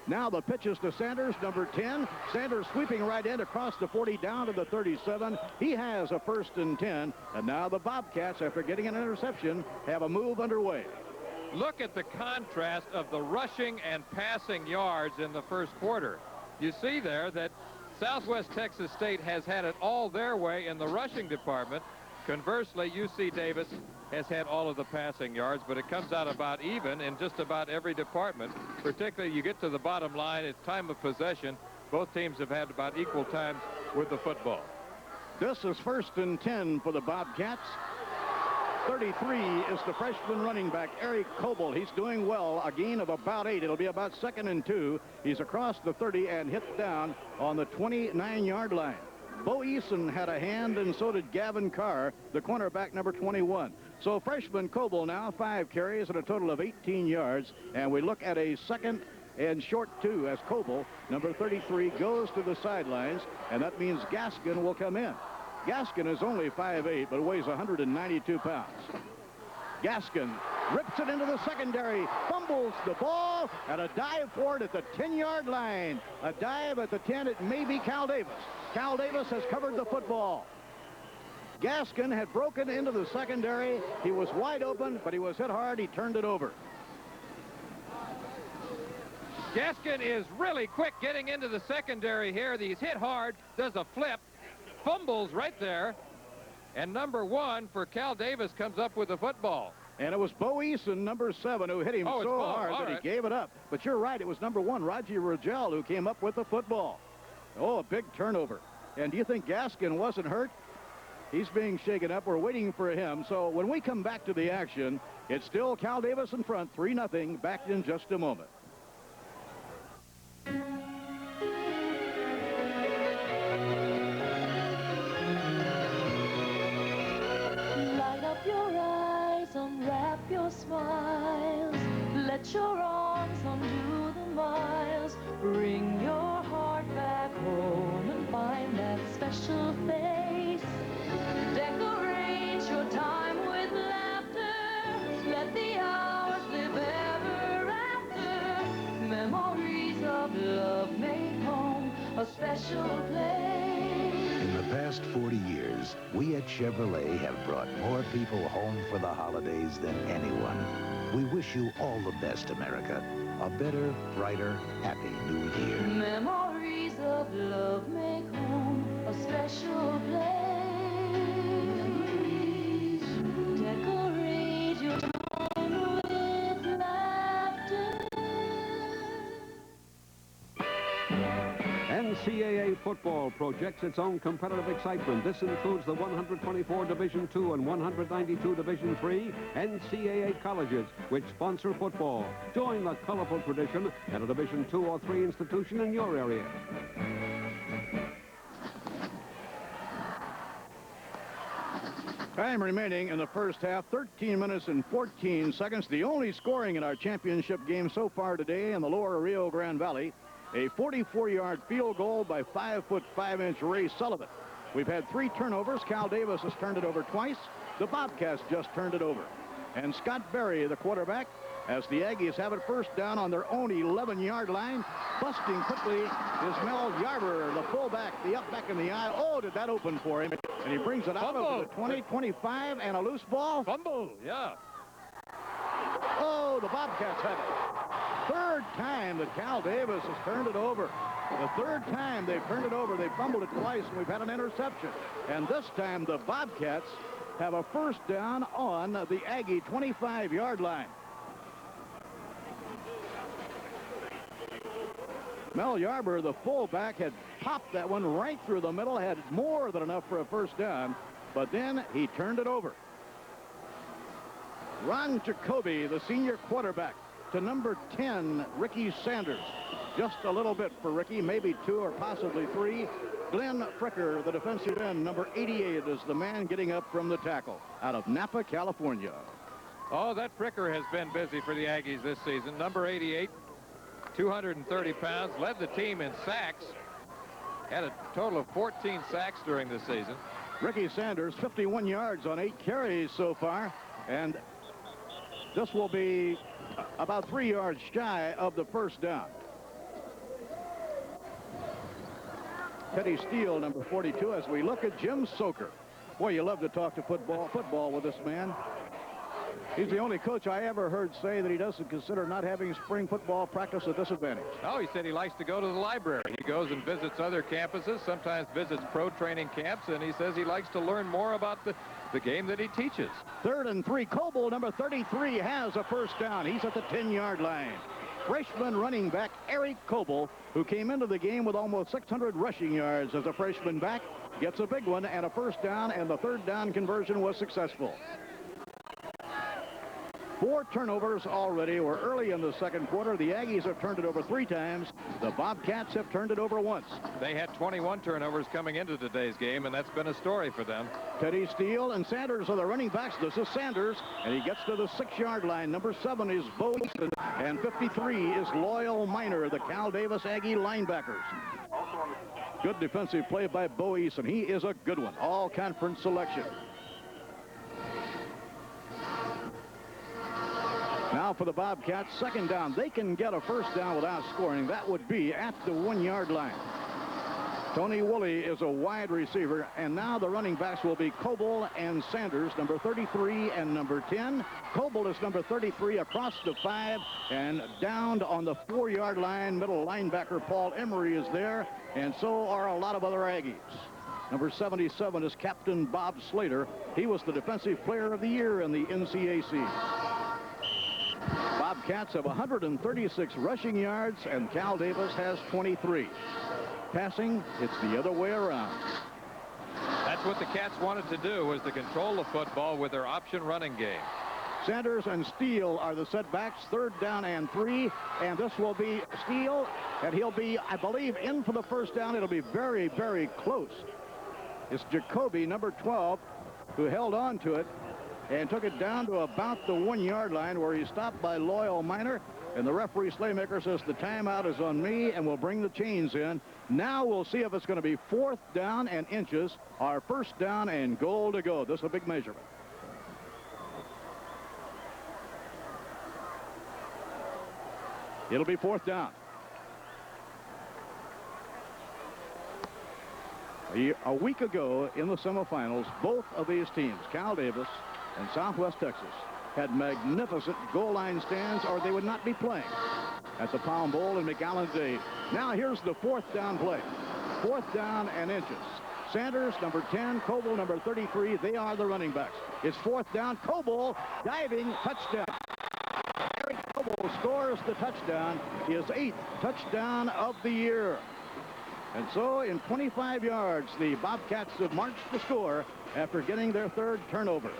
Now the pitches to Sanders, number 10. Sanders sweeping right in across the 40 down to the 37. He has a 1st and 10. And now the Bobcats, after getting an interception, have a move underway. Look at the contrast of the rushing and passing yards in the first quarter. You see there that Southwest Texas State has had it all their way in the rushing department. Conversely, UC Davis has had all of the passing yards, but it comes out about even in just about every department. Particularly, you get to the bottom line, it's time of possession. Both teams have had about equal times with the football. This is 1st and 10 for the Bobcats. 33 is the freshman running back, Eric Coble. He's doing well, a gain of about 8. It'll be about 2nd and 2. He's across the 30 and hit down on the 29-yard line. Bo Eason had a hand, and so did Gavin Carr, the cornerback, number 21. So freshman Coble now 5 carries and a total of 18 yards. And we look at a 2nd and short 2 as Coble, number 33, goes to the sidelines, and that means Gaskin will come in. Gaskin is only 5'8", but weighs 192 pounds. Gaskin rips it into the secondary, fumbles the ball, and a dive for it at the 10-yard line. A dive at the 10, it may be Cal Davis. Cal Davis has covered the football. Gaskin had broken into the secondary. He was wide open, but he was hit hard. He turned it over. Gaskin is really quick getting into the secondary here. He's hit hard, does a flip, fumbles right there, and number 1 for Cal Davis comes up with the football. And it was Bo Eason, number 7, who hit him so hard that he gave it up. But you're right, it was number 1, Raji Rogel, who came up with the football. Oh, a big turnover. And do you think Gaskin wasn't hurt? He's being shaken up. We're waiting for him. So when we come back to the action, it's still Cal Davis in front, 3-0, back in just a moment. Light up your eyes, unwrap your smiles. Let your arms undo the miles. Bring your heart back home and find that special face. Decorate your time with laughter. Let the hours live ever after. Memories of love make home a special place. In the past 40 years, we at Chevrolet have brought more people home for the holidays than anyone. We wish you all the best, America. A better, brighter, happy new year. Memories of love make home a special place. Memories. Decorate your time with laughter. NCAA football projects its own competitive excitement. This includes the 124 Division II and 192 Division III NCAA colleges, which sponsor football. Join the colorful tradition at a Division II or III institution in your area. Time remaining in the first half, 13 minutes and 14 seconds. The only scoring in our championship game so far today in the lower Rio Grande Valley. A 44-yard field goal by 5'5" Ray Sullivan. We've had 3 turnovers. Cal Davis has turned it over twice. The Bobcats just turned it over. And Scott Berry, the quarterback, as the Aggies have it first down on their own 11-yard line. Busting quickly is Mel Yarber, the fullback, the up back in the eye. Oh, did that open for him? And he brings it out over the 20, 25, and a loose ball. Fumble, yeah. Oh, the Bobcats have it. Third time that Cal Davis has turned it over. The third time they've turned it over. They fumbled it twice, and we've had an interception. And this time the Bobcats have a first down on the Aggie 25-yard line. Mel Yarber, the fullback, had popped that one right through the middle, had more than enough for a first down, but then he turned it over. Ron Jacoby, the senior quarterback, to number 10, Ricky Sanders. Just a little bit for Ricky, maybe 2 or possibly 3. Glenn Fricker, the defensive end, number 88, is the man getting up from the tackle out of Napa, California. Oh, that Fricker has been busy for the Aggies this season. Number 88, 230 pounds, led the team in sacks. Had a total of 14 sacks during the season. Ricky Sanders, 51 yards on 8 carries so far, and this will be about 3 yards shy of the first down. Teddy Steele, number 42, as we look at Jim Soker. Boy, you love to talk to football with this man. He's the only coach I ever heard say that he doesn't consider not having spring football practice a disadvantage. Oh, he said he likes to go to the library. He goes and visits other campuses, sometimes visits pro training camps, and he says he likes to learn more about the game that he teaches. 3rd and 3. Coble, number 33, has a first down. He's at the 10-yard line. Freshman running back Eric Coble, who came into the game with almost 600 rushing yards as a freshman back, gets a big one and a first down, and the third down conversion was successful. 4 turnovers already. We're early in the second quarter. The Aggies have turned it over 3 times. The Bobcats have turned it over once. They had 21 turnovers coming into today's game, and that's been a story for them. Teddy Steele and Sanders are the running backs. This is Sanders, and he gets to the 6-yard line. Number 7 is Bo Easton, and 53 is Loyal Minor, the Cal Davis Aggie linebackers. Good defensive play by Bo Easton. He is a good one. All-conference selection. Now for the Bobcats, second down. They can get a first down without scoring. That would be at the 1-yard line. Tony Woolley is a wide receiver, and now the running backs will be Coble and Sanders, number 33 and number 10. Coble is number 33 across the 5 and down on the 4-yard line. Middle linebacker Paul Emery is there, and so are a lot of other Aggies. Number 77 is Captain Bob Slater. He was the Defensive Player of the Year in the NCAC. Bobcats have 136 rushing yards, and Cal Davis has 23. Passing, it's the other way around. That's what the Cats wanted to do, was to control the football with their option running game. Sanders and Steele are the setbacks, 3rd down and 3, and this will be Steele, and he'll be, I believe, in for the first down. It'll be very, very close. It's Jacoby, number 12, who held on to it and took it down to about the 1-yard line, where he's stopped by Loyal Minor, and the referee Slaymaker says the timeout is on me, and we'll bring the chains in. Now we'll see if it's going to be 4th down and inches, or first down and goal to go. This is a big measurement. It'll be 4th down. A week ago in the semifinals, both of these teams, Cal Davis and Southwest Texas, had magnificent goal line stands, or they would not be playing at the Palm Bowl in McAllen Day. Now here's the 4th down play. 4th down and inches. Sanders, number 10, Coble, number 33. They are the running backs. It's 4th down. Coble diving, touchdown. Eric Coble scores the touchdown, his 8th touchdown of the year. And so in 25 yards, the Bobcats have marched to score after getting their 3rd turnover.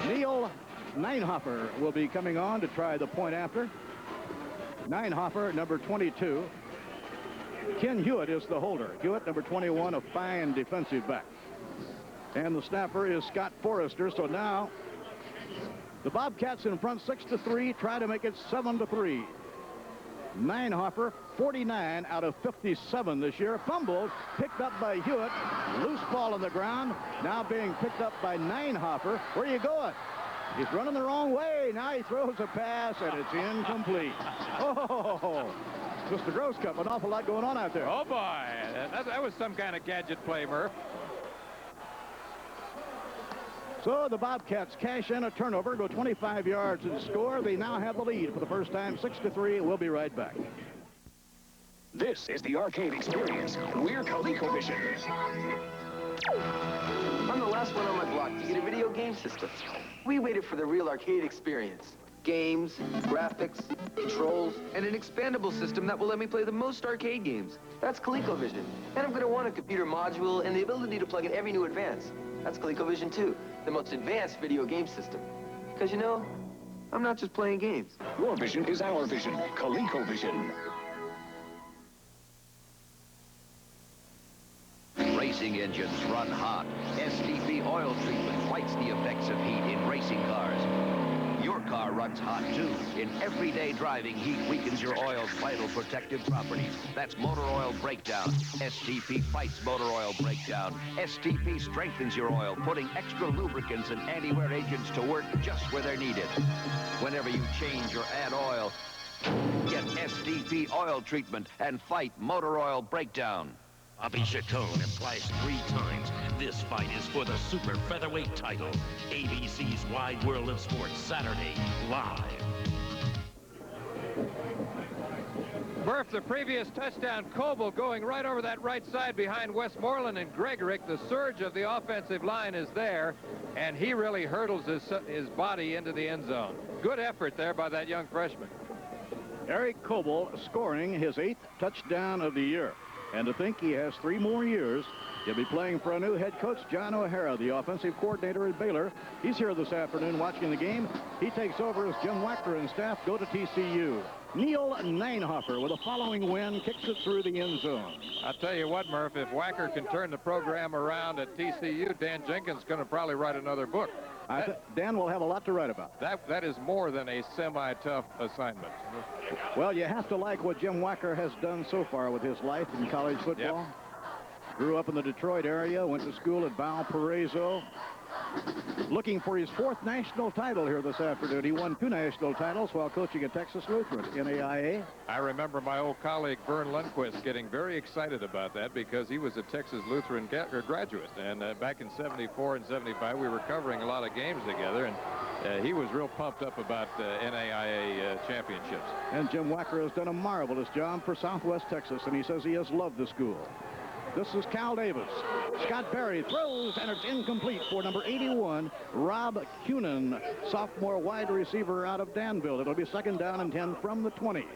Neil Neinhofer will be coming on to try the point after. Neinhofer, number 22. Ken Hewitt is the holder. Hewitt, number 21, a fine defensive back. And the snapper is Scott Forrester. So now the Bobcats in front 6-3, try to make it 7-3. Neinhofer 49 out of 57 this year. Fumbled, picked up by Hewitt. Loose ball on the ground. Now being picked up by Neinhofer. Where are you going? He's running the wrong way. Now he throws a pass, and it's incomplete. Oh, Mr. Grosscup, an awful lot going on out there. Oh, boy. That was some kind of gadget play, Murph. So the Bobcats cash in a turnover, go 25 yards and score. They now have the lead for the first time, 6-3. We'll be right back. This is the arcade experience. We're ColecoVision. I'm the last one on my block to get a video game system. We waited for the real arcade experience. Games, graphics, controls, and an expandable system that will let me play the most arcade games. That's ColecoVision. And I'm going to want a computer module and the ability to plug in every new advance. That's ColecoVision 2, the most advanced video game system. Because, you know, I'm not just playing games. Your vision is our vision. ColecoVision. Racing engines run hot. SDP oil treatment fights the effects of heat in racing cars. Your car runs hot, too. In everyday driving, heat weakens your oil's vital protective properties. That's motor oil breakdown. STP fights motor oil breakdown. STP strengthens your oil, putting extra lubricants and anti-wear agents to work just where they're needed. Whenever you change or add oil, get STP oil treatment and fight motor oil breakdown. Bobby Chacon applies 3 times. This fight is for the super featherweight title. ABC's Wide World of Sports, Saturday, live. Murph, the previous touchdown, Coble going right over that right side behind Westmoreland and Gregorick. The surge of the offensive line is there, and he really hurdles his body into the end zone. Good effort there by that young freshman. Eric Coble scoring his 8th touchdown of the year. And to think he has 3 more years. He'll be playing for a new head coach, John O'Hara, the offensive coordinator at Baylor. He's here this afternoon watching the game. He takes over as Jim Wacker and staff go to TCU. Neil Neinhofer with a following win kicks it through the end zone. I'll tell you what, Murph, if Wacker can turn the program around at TCU, Dan Jenkins is going to probably write another book. Dan will have a lot to write about. That is more than a semi-tough assignment. Well, you have to like what Jim Wacker has done so far with his life in college football. Yep. Grew up in the Detroit area, went to school at Valparaiso. Looking for his 4th national title here this afternoon. He won 2 national titles while coaching at Texas Lutheran, NAIA. I remember my old colleague Vern Lundquist getting very excited about that because he was a Texas Lutheran graduate. And back in 74 and 75, we were covering a lot of games together, and he was real pumped up about NAIA championships. And Jim Wacker has done a marvelous job for Southwest Texas, and he says he has loved the school. This is Cal Davis. Scott Berry throws, and it's incomplete for number 81, Rob Cunin, sophomore wide receiver out of Danville. It'll be 2nd down and 10 from the 20.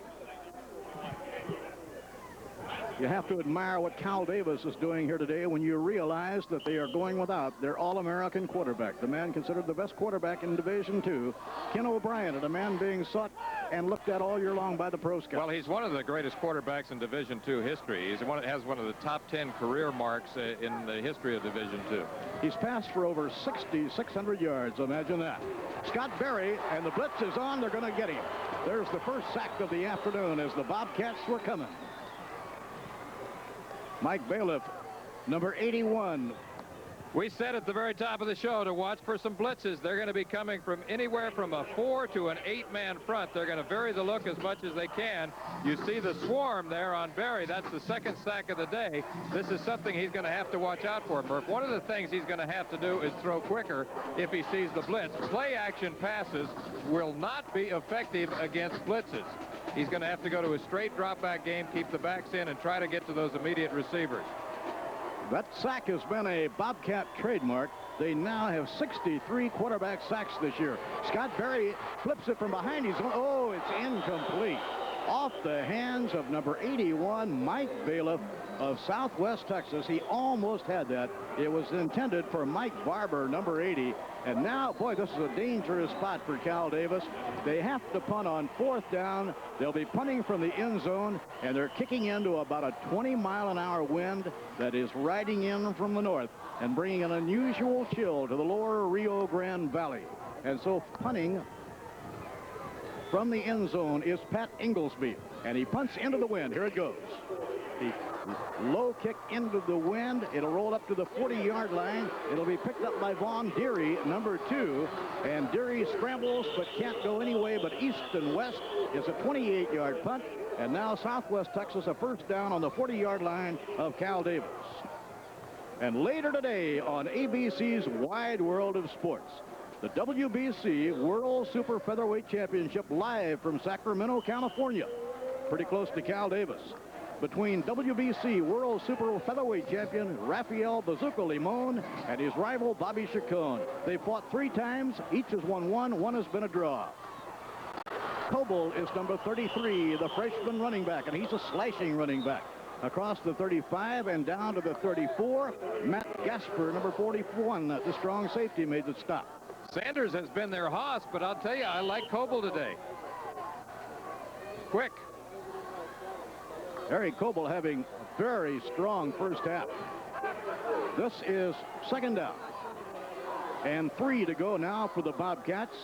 You have to admire what Cal Davis is doing here today when you realize that they are going without their All-American quarterback, the man considered the best quarterback in Division II, Ken O'Brien, and a man being sought and looked at all year long by the pro scouts. Well, he's one of the greatest quarterbacks in Division II history. He has one of the top 10 career marks in the history of Division II. He's passed for over 6,600 yards. Imagine that. Scott Berry, and the blitz is on. They're going to get him. There's the first sack of the afternoon as the Bobcats were coming. Mike Bailiff, number 81. We said at the very top of the show to watch for some blitzes. They're going to be coming from anywhere from a 4 to an 8-man front. They're going to vary the look as much as they can. You see the swarm there on Berry. That's the 2nd sack of the day. This is something he's going to have to watch out for, Murph. One of the things he's going to have to do is throw quicker if he sees the blitz. Play action passes will not be effective against blitzes. He's going to have to go to a straight drop back game, keep the backs in, and try to get to those immediate receivers. That sack has been a Bobcat trademark. They now have 63 quarterback sacks this year. Scott Berry flips it from behind. Oh, it's incomplete. Off the hands of number 81, Mike Bailiff of Southwest Texas. He almost had that. It was intended for Mike Barber, number 80. And now, boy, this is a dangerous spot for Cal Davis. They have to punt on 4th down. They'll be punting from the end zone, and they're kicking into about a 20-mile-an-hour wind that is riding in from the north and bringing an unusual chill to the lower Rio Grande Valley. And so punting From the end zone is Pat Inglesby, and he punts into the wind. Here it goes. The low kick into the wind. It'll roll up to the 40-yard line. It'll be picked up by Vaughn Deary, number 2. And Deary scrambles but can't go any way but east and west. It's a 28-yard punt. And now Southwest Texas a first down on the 40-yard line of Cal Davis. And later today on ABC's Wide World of Sports, the WBC World Super Featherweight Championship live from Sacramento, California. Pretty close to Cal Davis. Between WBC World Super Featherweight Champion Rafael Bazooka Limon and his rival Bobby Chacon. They fought 3 times. Each has won 1. 1 has been a draw. Coble is number 33, the freshman running back, and he's a slashing running back. Across the 35 and down to the 34, Matt Gasper, number 41, the strong safety, made the stop. Sanders has been their hoss, but I'll tell you, I like Coble today. Quick. Harry Coble having a very strong first half. This is second down. And 3 to go now for the Bobcats.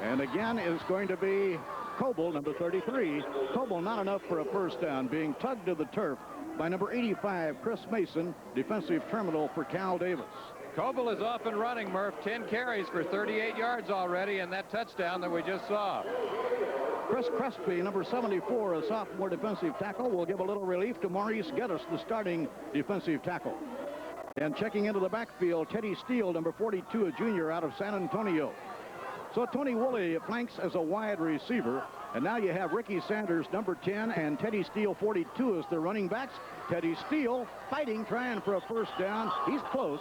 And again, it's going to be Coble, number 33. Coble not enough for a first down, being tugged to the turf by number 85, Chris Mason, defensive terminal for Cal Davis. Coble is off and running, Murph. 10 carries for 38 yards already, and that touchdown that we just saw. Chris Crespi, number 74, a sophomore defensive tackle, will give a little relief to Maurice Geddes, the starting defensive tackle. And checking into the backfield, Teddy Steele, number 42, a junior out of San Antonio. So Tony Woolley flanks as a wide receiver. And now you have Ricky Sanders, number 10, and Teddy Steele, 42, as the running backs. Teddy Steele fighting, trying for a first down. He's close.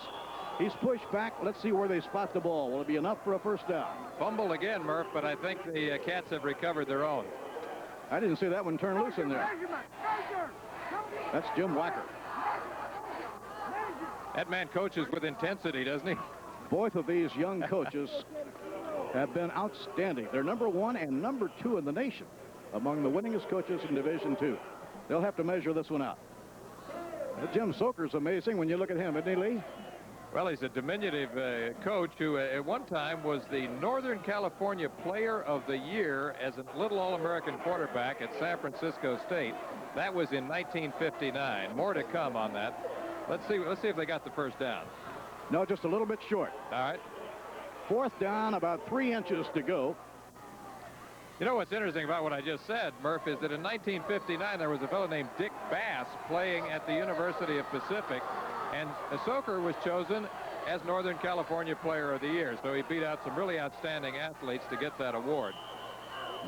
He's pushed back. Let's see where they spot the ball. Will it be enough for a first down? Fumble again, Murph, but I think the Cats have recovered their own. I didn't see that one turn loose in there. That's Jim Wacker. That man coaches with intensity, doesn't he? Both of these young coaches have been outstanding. They're number 1 and number 2 in the nation among the winningest coaches in Division II. They'll have to measure this one out. Jim Soker's amazing when you look at him, isn't he, Lee? Well, he's a diminutive coach who at one time was the Northern California Player of the Year as a little All-American quarterback at San Francisco State. That was in 1959. More to come on that. Let's see if they got the first down. No, just a little bit short. All right. Fourth down, about 3 inches to go. You know what's interesting about what I just said, Murph, is that in 1959 there was a fellow named Dick Bass playing at the University of Pacific, and Soker was chosen as Northern California Player of the Year. So he beat out some really outstanding athletes to get that award.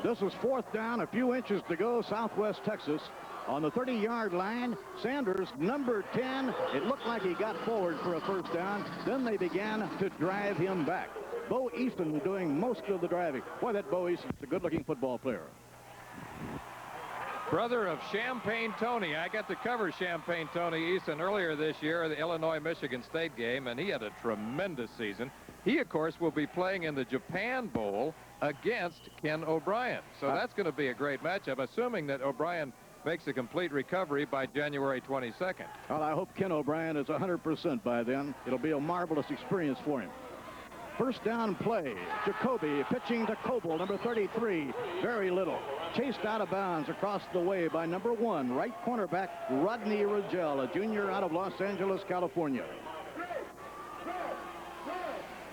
This is fourth down, a few inches to go, Southwest Texas. On the 30-yard line, Sanders, number 10. It looked like he got forward for a first down. Then they began to drive him back. Bo Easton doing most of the driving. Boy, that Bo Easton's a good-looking football player. Brother of Champagne Tony. I got to cover Champagne Tony Easton earlier this year at the Illinois-Michigan State game, and he had a tremendous season. He, of course, will be playing in the Japan Bowl against Ken O'Brien. So that's going to be a great matchup, assuming that O'Brien makes a complete recovery by January 22nd. Well, I hope Ken O'Brien is 100% by then. It'll be a marvelous experience for him. First down play. Jacoby pitching to Coble, number 33. Very little. Chased out of bounds across the way by number 1, right cornerback Rodney Rogel, a junior out of Los Angeles, California.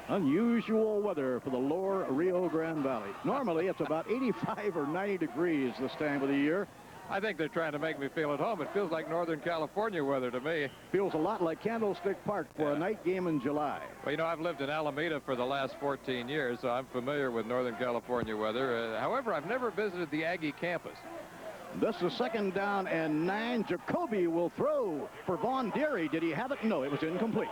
Unusual weather for the lower Rio Grande Valley. Normally, it's about 85 or 90 degrees this time of the year. I think they're trying to make me feel at home. It feels like Northern California weather to me. Feels a lot like Candlestick Park for a night game in July. Well, you know, I've lived in Alameda for the last 14 years, so I'm familiar with Northern California weather. However, I've never visited the Aggie campus. This is second down and 9. Jacoby will throw for Vaughn Deary. Did he have it? No, it was incomplete.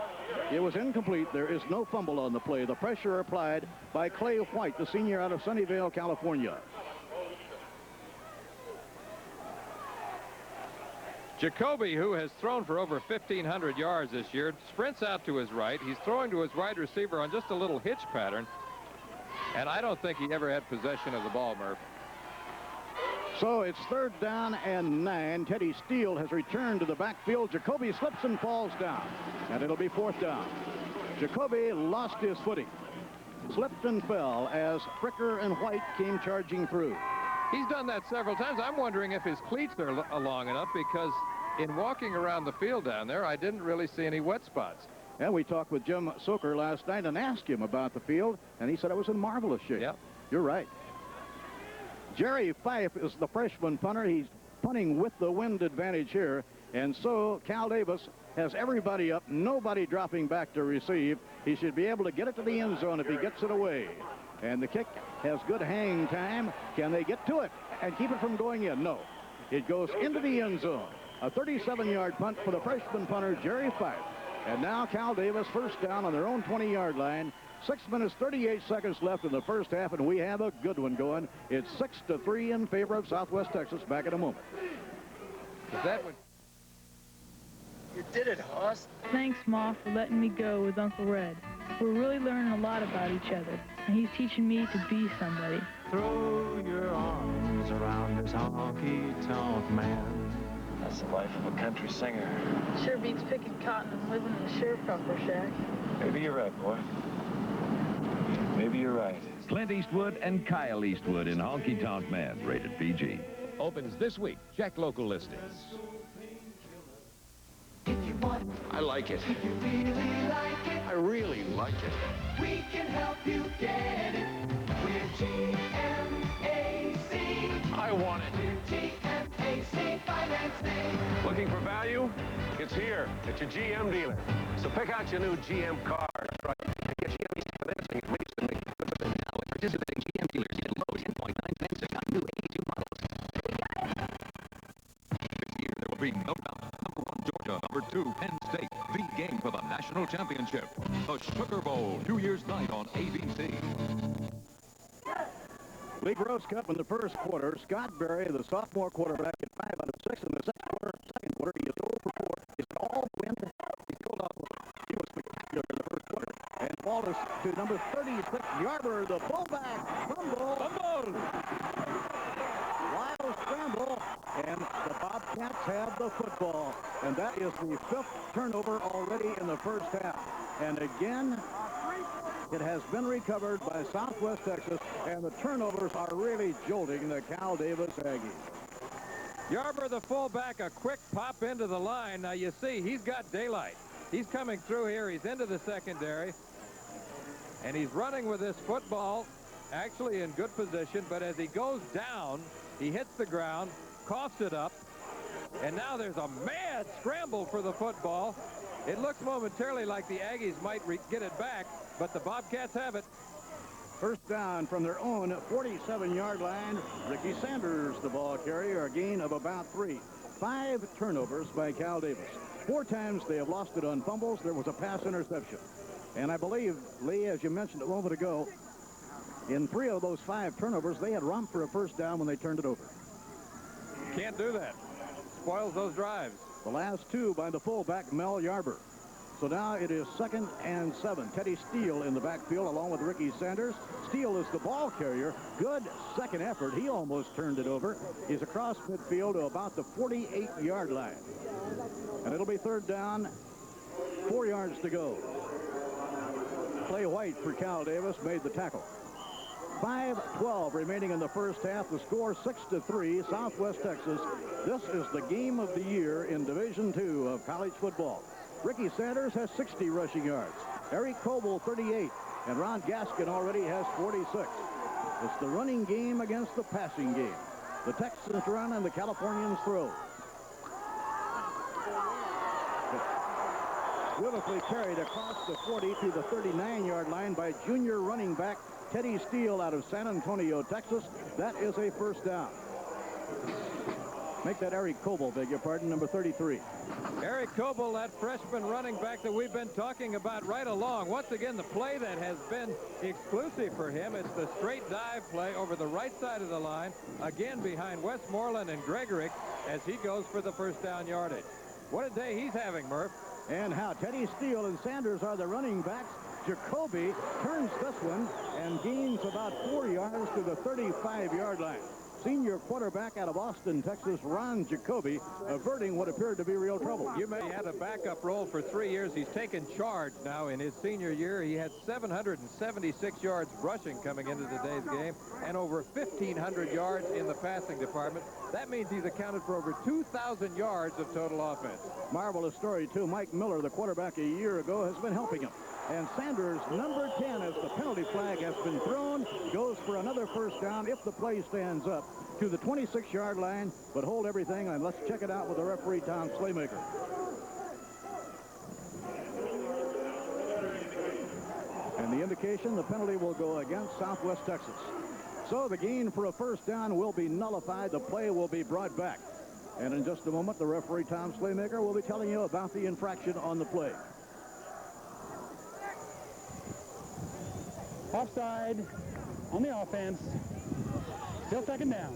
It was incomplete. There is no fumble on the play. The pressure applied by Clay White, the senior out of Sunnyvale, California. Jacoby, who has thrown for over 1,500 yards this year, sprints out to his right. He's throwing to his wide receiver on just a little hitch pattern. And I don't think he ever had possession of the ball, Murph. So it's third down and 9. Teddy Steele has returned to the backfield. Jacoby slips and falls down. And it'll be fourth down. Jacoby lost his footing. slipped and fell as Fricker and White came charging through. He's done that several times. I'm wondering if his cleats are long enough, because in walking around the field down there, I didn't really see any wet spots. And we talked with Jim Soker last night and asked him about the field, and he said it was in marvelous shape. Yep. You're right. Jerry Fife is the freshman punter. He's punting with the wind advantage here, and so Cal Davis has everybody up, nobody dropping back to receive. He should be able to get it to the end zone if he gets it away. And the kick has good hang time. Can they get to it and keep it from going in? No. It goes into the end zone. A 37-yard punt for the freshman punter, Jerry Fife. And now Cal Davis first down on their own 20-yard line. 6 minutes, 38 seconds left in the first half, and we have a good one going. It's 6-3 in favor of Southwest Texas. Back in a moment. That would... You did it, Hoss. Thanks, Ma, for letting me go with Uncle Red. We're really learning a lot about each other, and he's teaching me to be somebody. Throw your arms around this honky-tonk man. That's the life of a country singer. Sure beats picking cotton and living in a sharecropper shack. Maybe you're right, boy. Maybe you're right. Clint Eastwood and Kyle Eastwood in Honky Tonk Man, rated PG. Opens this week. Check local listings. I like it. If you really like it, I really like it. we can help you get it. We're GMAC. I want it. We're GMAC Financing. Looking for value? It's here. It's your GM dealer. So pick out your new GM car. Right. And get GM financing at least to make good for now. Participating GM dealers get low 10.9 financing on new 82 models. This year there will be no doubt. Number 1 Georgia, number 2 Penn State. The game for the national championship. The Sugar Bowl, New Year's night on ABC. League Rose Cup in the first quarter. Scott Berry, the sophomore quarterback, at 5 out of 6 in the second quarter. He is 0 for 4. Is it all wind? He's killed off. He was spectacular in the first quarter. And ball is to number 36, Yarber, the fullback. Fumble. Wild scramble. And the Bobcats have the football. And that is the 5th turnover already in the first half. And again, it has been recovered by Southwest Texas, and the turnovers are really jolting the Cal Davis Aggies. Yarber, the fullback, a quick pop into the line. Now, you see, he's got daylight. He's coming through here. He's into the secondary, and he's running with this football, actually in good position, but as he goes down, he hits the ground, coughs it up, and now there's a mad scramble for the football. It looks momentarily like the Aggies might get it back, but the Bobcats have it. First down from their own 47-yard line. Ricky Sanders, the ball carrier, a gain of about 3. 5 turnovers by Cal Davis. 4 times they have lost it on fumbles. There was a pass interception. And I believe, Lee, as you mentioned a moment ago, in 3 of those 5 turnovers, they had romped for a first down when they turned it over. Can't do that. Spoils those drives. The last 2 by the fullback, Mel Yarber. So now it is 2nd and 7. Teddy Steele in the backfield along with Ricky Sanders. Steele is the ball carrier. Good second effort. He almost turned it over. He's across midfield to about the 48-yard line. And it'll be 3rd down, 4 yards to go. Clay White for Cal Davis made the tackle. 5:12 remaining in the first half. The score 6-3, Southwest Texas. This is the game of the year in Division II of college football. Ricky Sanders has 60 rushing yards. Eric Coble, 38. And Ron Gaskin already has 46. It's the running game against the passing game. The Texans run and the Californians throw. Beautifully carried across the 40 to the 39-yard line by junior running back Teddy Steele out of San Antonio, Texas. That is a first down. Make that Eric Coble, beg your pardon, number 33. Eric Coble, that freshman running back that we've been talking about right along. Once again, the play that has been exclusive for him. It's the straight dive play over the right side of the line, again behind Westmoreland and Gregorick as he goes for the first down yardage. What a day he's having, Murph. And how Teddy Steele and Sanders are the running backs. Jacoby turns this one and gains about 4 yards to the 35-yard line. senior quarterback out of Austin, Texas, Ron Jacoby, averting what appeared to be real trouble. You may have a backup role for 3 years. He's taken charge now in his senior year. He had 776 yards rushing coming into today's game and over 1,500 yards in the passing department. That means he's accounted for over 2,000 yards of total offense. Marvelous story, too. Mike Miller, the quarterback a year ago, has been helping him. And Sanders, number 10, as the penalty flag has been thrown, goes for another first down if the play stands up to the 26-yard line. But hold everything, and let's check it out with the referee, Tom Slaymaker. And the indication, the penalty will go against Southwest Texas. So the gain for a first down will be nullified. The play will be brought back. And in just a moment, the referee, Tom Slaymaker, will be telling you about the infraction on the play. Offside on the offense. Still second down.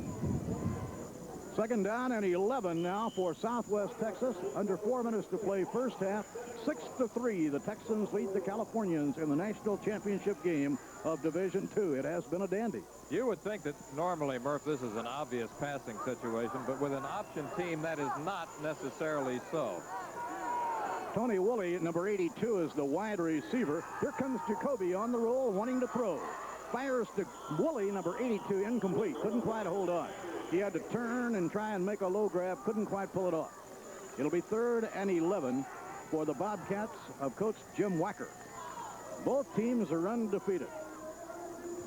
Second down and 11 now for Southwest Texas. Under 4 minutes to play first half. 6-3, the Texans lead the Californians in the national championship game of Division II. It has been a dandy. You would think that normally, Murph, this is an obvious passing situation, but with an option team, that is not necessarily so. Tony Woolley, number 82, is the wide receiver. Here comes Jacoby on the roll, wanting to throw. Fires to Woolley, number 82, incomplete. Couldn't quite hold on. He had to turn and try and make a low grab. Couldn't quite pull it off. It'll be 3rd and 11 for the Bobcats of Coach Jim Wacker. Both teams are undefeated.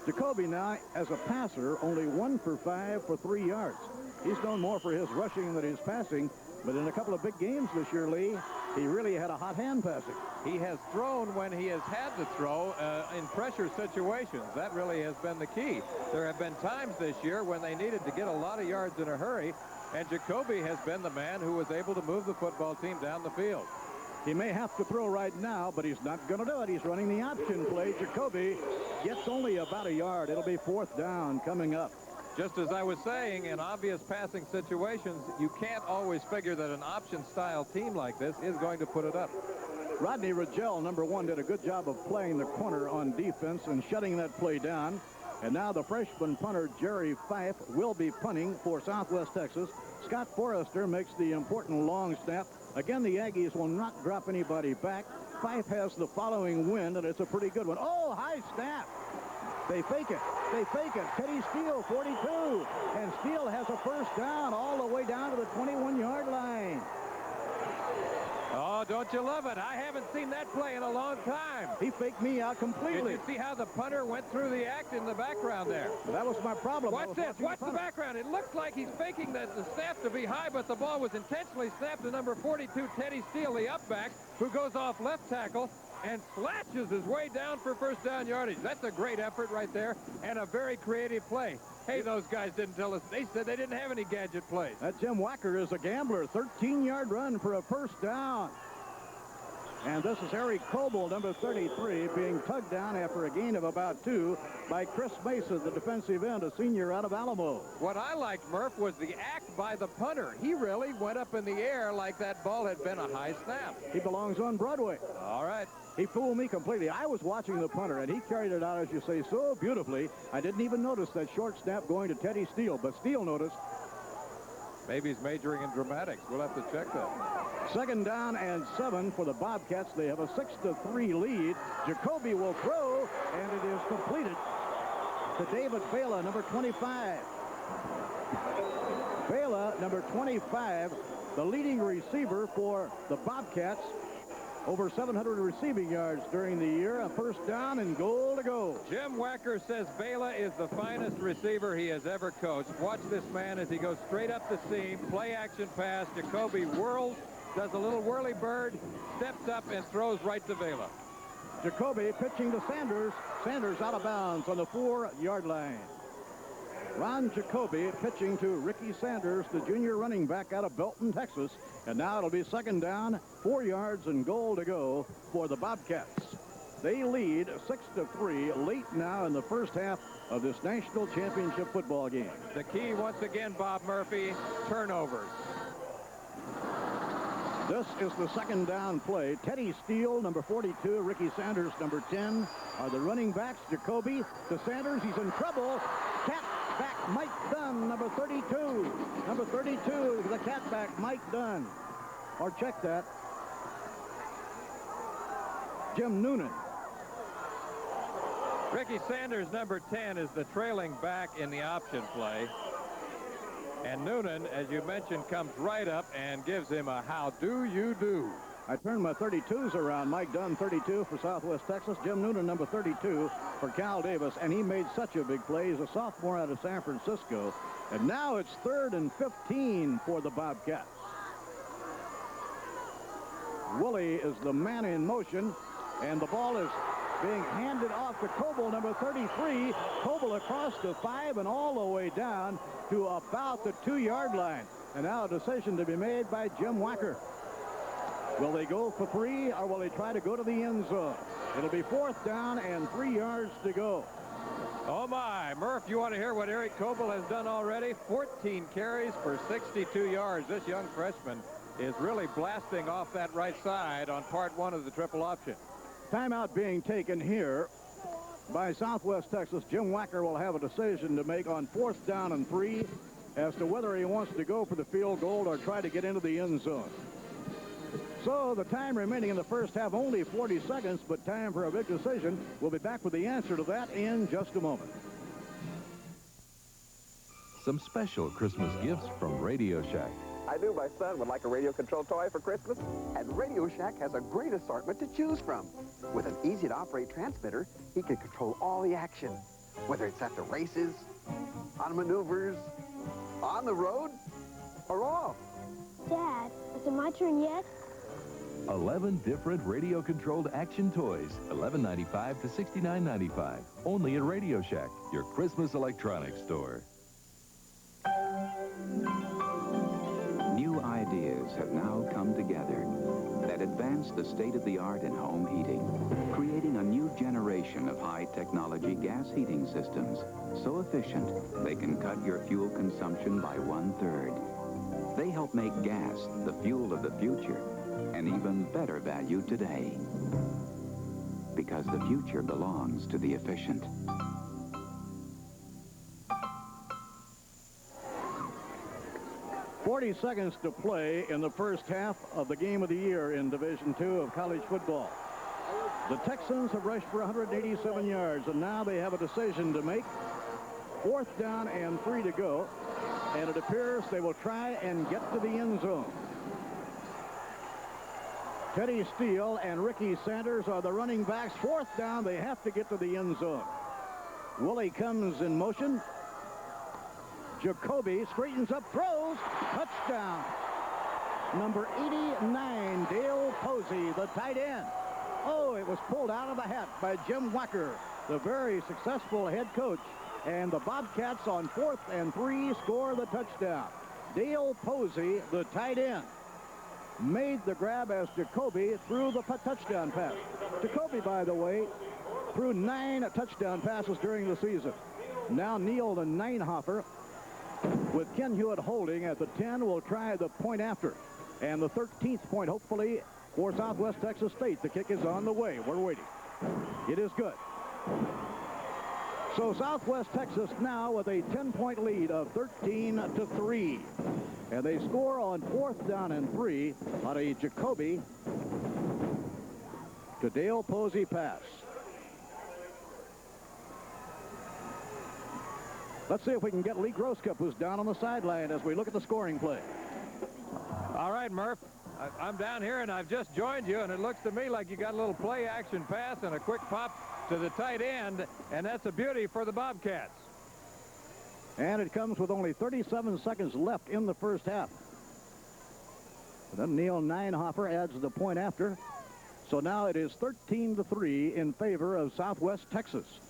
Jacoby now, as a passer, only 1 for 5 for 3 yards. He's known more for his rushing than his passing, but in a couple of big games this year, Lee, he really had a hot hand passing. He has thrown when he has had to throw in pressure situations. That really has been the key. There have been times this year when they needed to get a lot of yards in a hurry, and Jacoby has been the man who was able to move the football team down the field. He may have to throw right now, but he's not going to do it. He's running the option play. Jacoby gets only about a yard. It'll be 4th down coming up. Just as I was saying, in obvious passing situations, you can't always figure that an option-style team like this is going to put it up. Rodney Rigel, number 1, did a good job of playing the corner on defense and shutting that play down. And now the freshman punter, Jerry Fife, will be punting for Southwest Texas. Scott Forrester makes the important long snap. Again, the Aggies will not drop anybody back. Fife has the following wind, and it's a pretty good one. Oh, high snap. They fake it. They fake it. Teddy Steele, 42. And Steele has a first down all the way down to the 21-yard line. Oh, don't you love it? I haven't seen that play in a long time. He faked me out completely. Did you see how the punter went through the act in the background there? That was my problem. Watch this. Watch the background. It looks like he's faking the snap to be high, but the ball was intentionally snapped to number 42, Teddy Steele, the upback, who goes off left tackle and slashes his way down for first down yardage. That's a great effort right there and a very creative play. Hey, those guys didn't tell us. They said they didn't have any gadget plays. That Jim Wacker is a gambler. 13-yard run for a first down. And this is Harry Coble, number 33, being tugged down after a gain of about 2 by Chris Mason, the defensive end, a senior out of Alamo. What I liked, Murph, was the act by the punter. He really went up in the air like that ball had been a high snap. He belongs on Broadway. All right. He fooled me completely. I was watching the punter, and he carried it out, as you say, so beautifully. I didn't even notice that short snap going to Teddy Steele, but Steele noticed. Maybe he's majoring in dramatics. We'll have to check that. 2nd down and 7 for the Bobcats. They have a 6-3 lead. Jacoby will throw, and it is completed to David Bela, number 25. Bela, number 25, the leading receiver for the Bobcats. Over 700 receiving yards during the year. A first down and goal to go. Jim Wacker says Bela is the finest receiver he has ever coached. Watch this man as he goes straight up the seam. Play action pass. Jacoby whirls, does a little whirly bird, steps up and throws right to Bela. Jacoby pitching to Sanders. Sanders out of bounds on the 4-yard line. Ron Jacoby pitching to Ricky Sanders, the junior running back out of Belton, Texas. And now it'll be 2nd down, 4 yards and goal to go for the Bobcats. They lead 6-3 late now in the first half of this national championship football game. The key once again, Bob Murphy, turnovers. This is the 2nd down play. Teddy Steele, number 42, Ricky Sanders, number 10, are the running backs. Jacoby to Sanders. He's in trouble. Cat back Mike Dunn. Dunn, number 32. Number 32, the catback, Mike Dunn. Or check that. Jim Noonan. Ricky Sanders, number 10, is the trailing back in the option play. And Noonan, as you mentioned, comes right up and gives him a how do you do. I turned my 32s around. Mike Dunn, 32 for Southwest Texas. Jim Noonan, number 32 for Cal Davis. And he made such a big play. He's a sophomore out of San Francisco. And now it's 3rd and 15 for the Bobcats. Willie is the man in motion. And the ball is being handed off to Coble, number 33. Coble across the 5 and all the way down to about the 2-yard line. And now a decision to be made by Jim Wacker. Will they go for 3 or will they try to go to the end zone? It'll be 4th down and 3 yards to go. Oh my, Murph, you want to hear what Eric Coble has done already? 14 carries for 62 yards. This young freshman is really blasting off that right side on part 1 of the triple option. Timeout being taken here by Southwest Texas. Jim Wacker will have a decision to make on 4th down and 3 as to whether he wants to go for the field goal or try to get into the end zone. So the time remaining in the first half, only 40 seconds, but time for a big decision. We'll be back with the answer to that in just a moment. Some special Christmas gifts from Radio Shack. I knew my son would like a radio-controlled toy for Christmas, and Radio Shack has a great assortment to choose from. With an easy-to-operate transmitter, he can control all the action, whether it's at the races, on maneuvers, on the road, or off. Dad, is it my turn yet? 11 different radio-controlled action toys, $11.95 to $69.95. Only at Radio Shack, your Christmas electronics store. New ideas have now come together that advance the state-of-the-art in home heating, creating a new generation of high-technology gas heating systems, so efficient they can cut your fuel consumption by 1/3. They help make gas the fuel of the future, an even better value today. Because the future belongs to the efficient. 40 seconds to play in the first half of the game of the year in Division II of college football. The Texans have rushed for 187 yards, and now they have a decision to make. 4th down and 3 to go, and it appears they will try and get to the end zone. Teddy Steele and Ricky Sanders are the running backs. 4th down, they have to get to the end zone. Willie comes in motion. Jacoby straightens up, throws, touchdown. Number 89, Dale Posey, the tight end. Oh, it was pulled out of the hat by Jim Wacker, the very successful head coach. And the Bobcats on 4th and 3 score the touchdown. Dale Posey, the tight end, made the grab as Jacoby threw the touchdown pass. Jacoby, by the way, threw 9 touchdown passes during the season. Now Neil the Neinhofer, with Ken Hewitt holding at the 10, will try the point after. And the 13th point, hopefully, for Southwest Texas State. The kick is on the way. We're waiting. It is good. So Southwest Texas now with a 10-point lead of 13-3. And they score on 4th down and 3 on a Jacoby to Dale Posey pass. Let's see if we can get Lee Groscup, who's down on the sideline, as we look at the scoring play. All right, Murph. I'm down here, and I've just joined you, and it looks to me like you got a little play-action pass and a quick pop to the tight end, and that's a beauty for the Bobcats. And it comes with only 37 seconds left in the first half. Then Neil Neinhofer adds the point after. So now it is 13-3 in favor of Southwest Texas.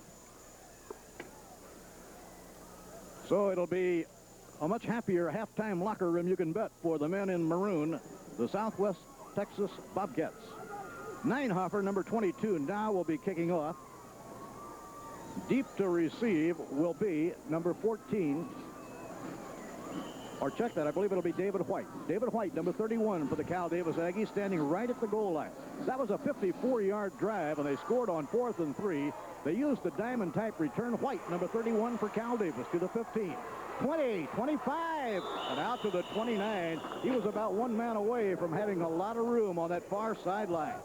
So it'll be a much happier halftime locker room, you can bet, for the men in maroon, the Southwest Texas Bobcats. Neinhofer, number 22, now will be kicking off. Deep to receive will be number 14. Or check that, I believe it'll be David White. David White, number 31 for the Cal Davis Aggies, standing right at the goal line. That was a 54-yard drive, and they scored on 4th and 3. They used the diamond-type return. White, number 31 for Cal Davis, to the 15. 20, 25, and out to the 29. He was about one man away from having a lot of room on that far sideline.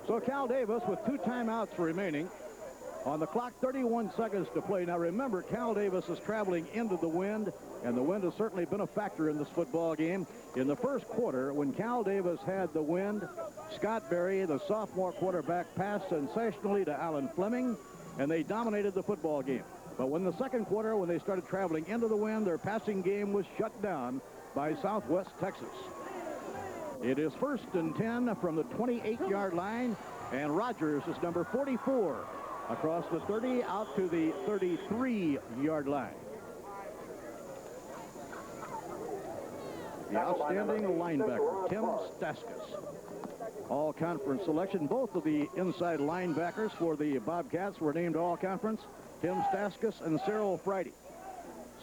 So Cal Davis with 2 timeouts remaining. On the clock, 31 seconds to play. Now remember, Cal Davis is traveling into the wind, and the wind has certainly been a factor in this football game. In the first quarter, when Cal Davis had the wind, Scott Berry, the sophomore quarterback, passed sensationally to Alan Fleming, and they dominated the football game. But when the second quarter, when they started traveling into the wind, their passing game was shut down by Southwest Texas. It is 1st and 10 from the 28-yard line, and Rogers is number 44. Across the 30, out to the 33-yard line. The outstanding linebacker, Tim Staskus. All-conference selection. Both of the inside linebackers for the Bobcats were named all-conference. Tim Staskus and Cyril Friday.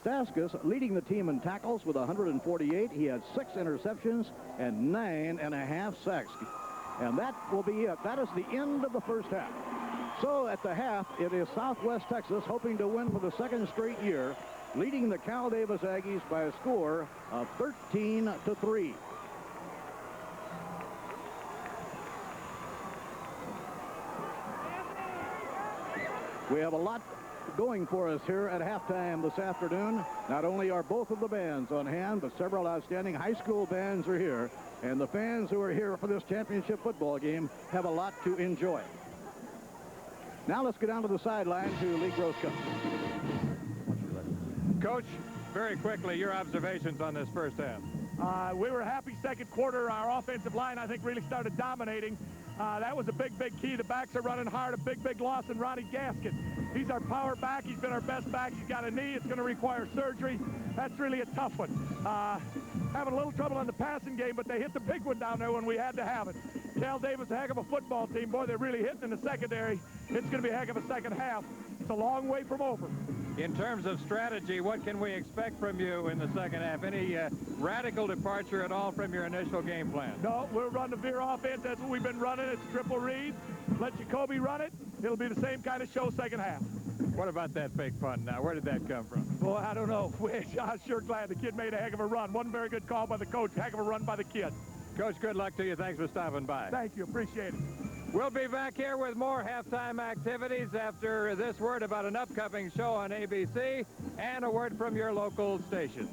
Staskus leading the team in tackles with 148. He had 6 interceptions and 9.5 sacks. And that will be it. That is the end of the first half. So at the half, it is Southwest Texas hoping to win for the 2nd straight year, leading the Cal Davis Aggies by a score of 13-3. We have a lot going for us here at halftime this afternoon. Not only are both of the bands on hand, but several outstanding high school bands are here. And the fans who are here for this championship football game have a lot to enjoy. Now let's go down to the sideline to Lee Grosscup. Coach, very quickly, your observations on this first half. We were happy second quarter. Our offensive line, I think, really started dominating. That was a big key. The backs are running hard. A big loss in Ronnie Gaskin. He's our power back. He's been our best back. He's got a knee. It's going to require surgery. That's really a tough one. Having a little trouble on the passing game, but they hit the big one down there when we had to have it. Cal Davis, a heck of a football team. Boy, they're really hitting in the secondary. It's going to be a heck of a second half. It's a long way from over. In terms of strategy, what can we expect from you in the second half? Any radical departure at all from your initial game plan? No, we'll run the veer offense. That's what we've been running. It's triple read. Let Jacoby run it. It'll be the same kind of show second half. What about that fake punt now? Where did that come from? Boy, I don't know. I'm sure glad the kid made a heck of a run. One very good call by the coach. Heck of a run by the kid. Coach, good luck to you. Thanks for stopping by. Thank you. Appreciate it. We'll be back here with more halftime activities after this word about an upcoming show on ABC and a word from your local station.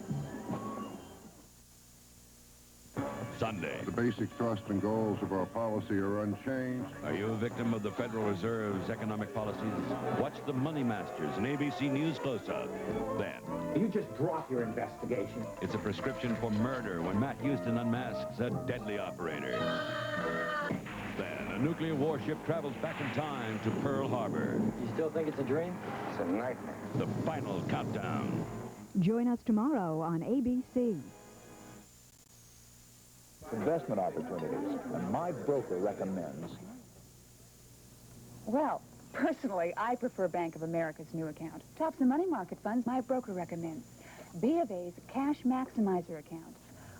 Sunday. The basic thrust and goals of our policy are unchanged. Are you a victim of the Federal Reserve's economic policies? Watch the Money Masters and ABC News Close-Up. Then, you just drop your investigation. It's a prescription for murder when Matt Houston unmasks a deadly operator. Then, a nuclear warship travels back in time to Pearl Harbor. You still think it's a dream? It's a nightmare. The final countdown. Join us tomorrow on ABC. Investment opportunities, and my broker recommends. Well, personally, I prefer Bank of America's new account. Tops the money market funds my broker recommends. B of A's Cash Maximizer account.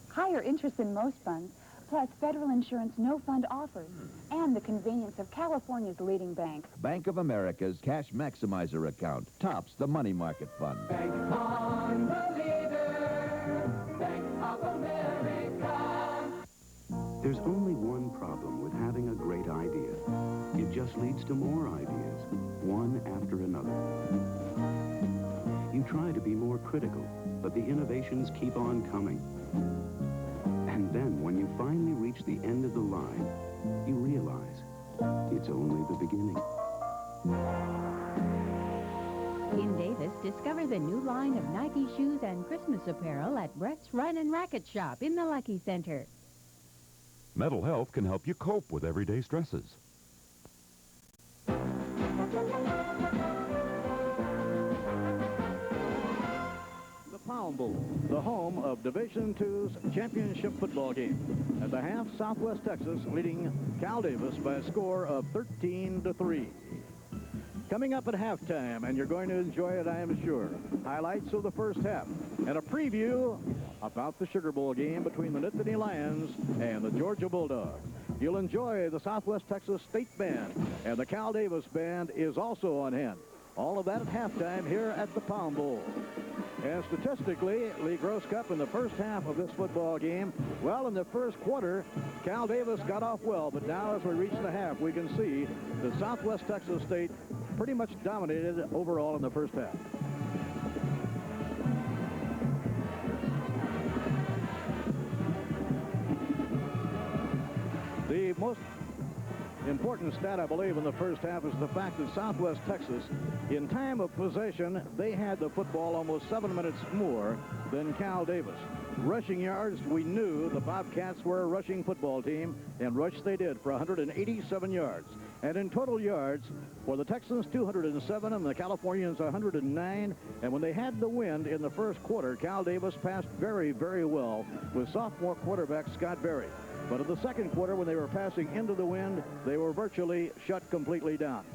Higher interest than most funds, plus federal insurance no fund offers, and the convenience of California's leading bank. Bank of America's Cash Maximizer account tops the money market fund. Bank on the leader, Bank of America. There's only one problem with having a great idea. It just leads to more ideas, one after another. You try to be more critical, but the innovations keep on coming. And then when you finally reach the end of the line, you realize it's only the beginning. In Davis, discover the new line of Nike shoes and Christmas apparel at Brett's Run and Racket Shop in the Lucky Center. Mental health can help you cope with everyday stresses. The Pound Bowl, the home of Division II's championship football game. At the half, Southwest Texas leading Cal Davis by a score of 13-3. Coming up at halftime, and you're going to enjoy it, I am sure. Highlights of the first half, and a preview about the Sugar Bowl game between the Nittany Lions and the Georgia Bulldogs. you'll enjoy the Southwest Texas State Band, and the Cal Davis Band is also on hand. All of that at halftime here at the Palm Bowl. And statistically, Lee Gross Cup in the first half of this football game, well, in the first quarter, Cal Davis got off well, but now as we reach the half, we can see that Southwest Texas State pretty much dominated overall in the first half. The most important stat, I believe, in the first half is the fact that Southwest Texas, in time of possession, they had the football almost 7 minutes more than Cal Davis. Rushing yards, we knew the Bobcats were a rushing football team, and rush they did for 187 yards. And in total yards, for the Texans, 207, and the Californians, 109. And when they had the wind in the first quarter, Cal Davis passed very, very well with sophomore quarterback Scott Berry. But in the second quarter, when they were passing into the wind, they were virtually shut completely down.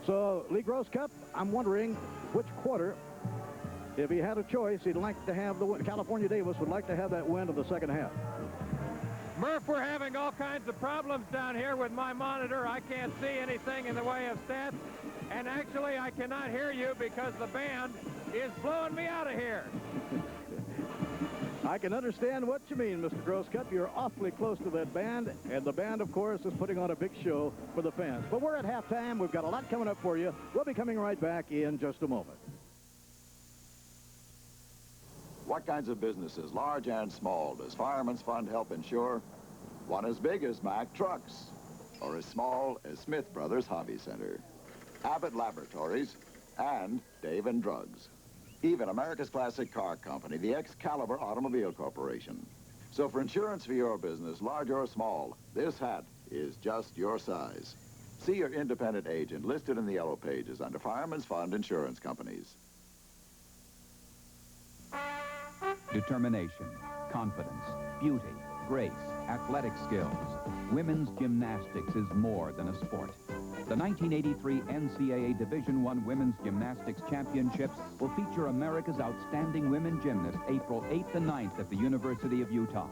So, Lee Gross Cup, I'm wondering which quarter, if he had a choice, he'd like to have the wind. California Davis would like to have that wind of the second half. Murph, we're having all kinds of problems down here with my monitor. I can't see anything in the way of stats. And actually, I cannot hear you because the band is blowing me out of here. I can understand what you mean, Mr. Grosscup. You're awfully close to that band, and the band, of course, is putting on a big show for the fans. But we're at halftime. We've got a lot coming up for you. We'll be coming right back in just a moment. What kinds of businesses, large and small, does Fireman's Fund help insure? One as big as Mack Trucks, or as small as Smith Brothers Hobby Center, Abbott Laboratories, and Dave & Drugs. Even America's Classic Car Company, the Excalibur Automobile Corporation. So for insurance for your business, large or small, this hat is just your size. See your independent agent listed in the yellow pages under Fireman's Fund Insurance Companies. Determination, confidence, beauty, grace, athletic skills. Women's gymnastics is more than a sport. The 1983 NCAA Division I Women's Gymnastics Championships will feature America's outstanding women gymnasts April 8th and 9th at the University of Utah.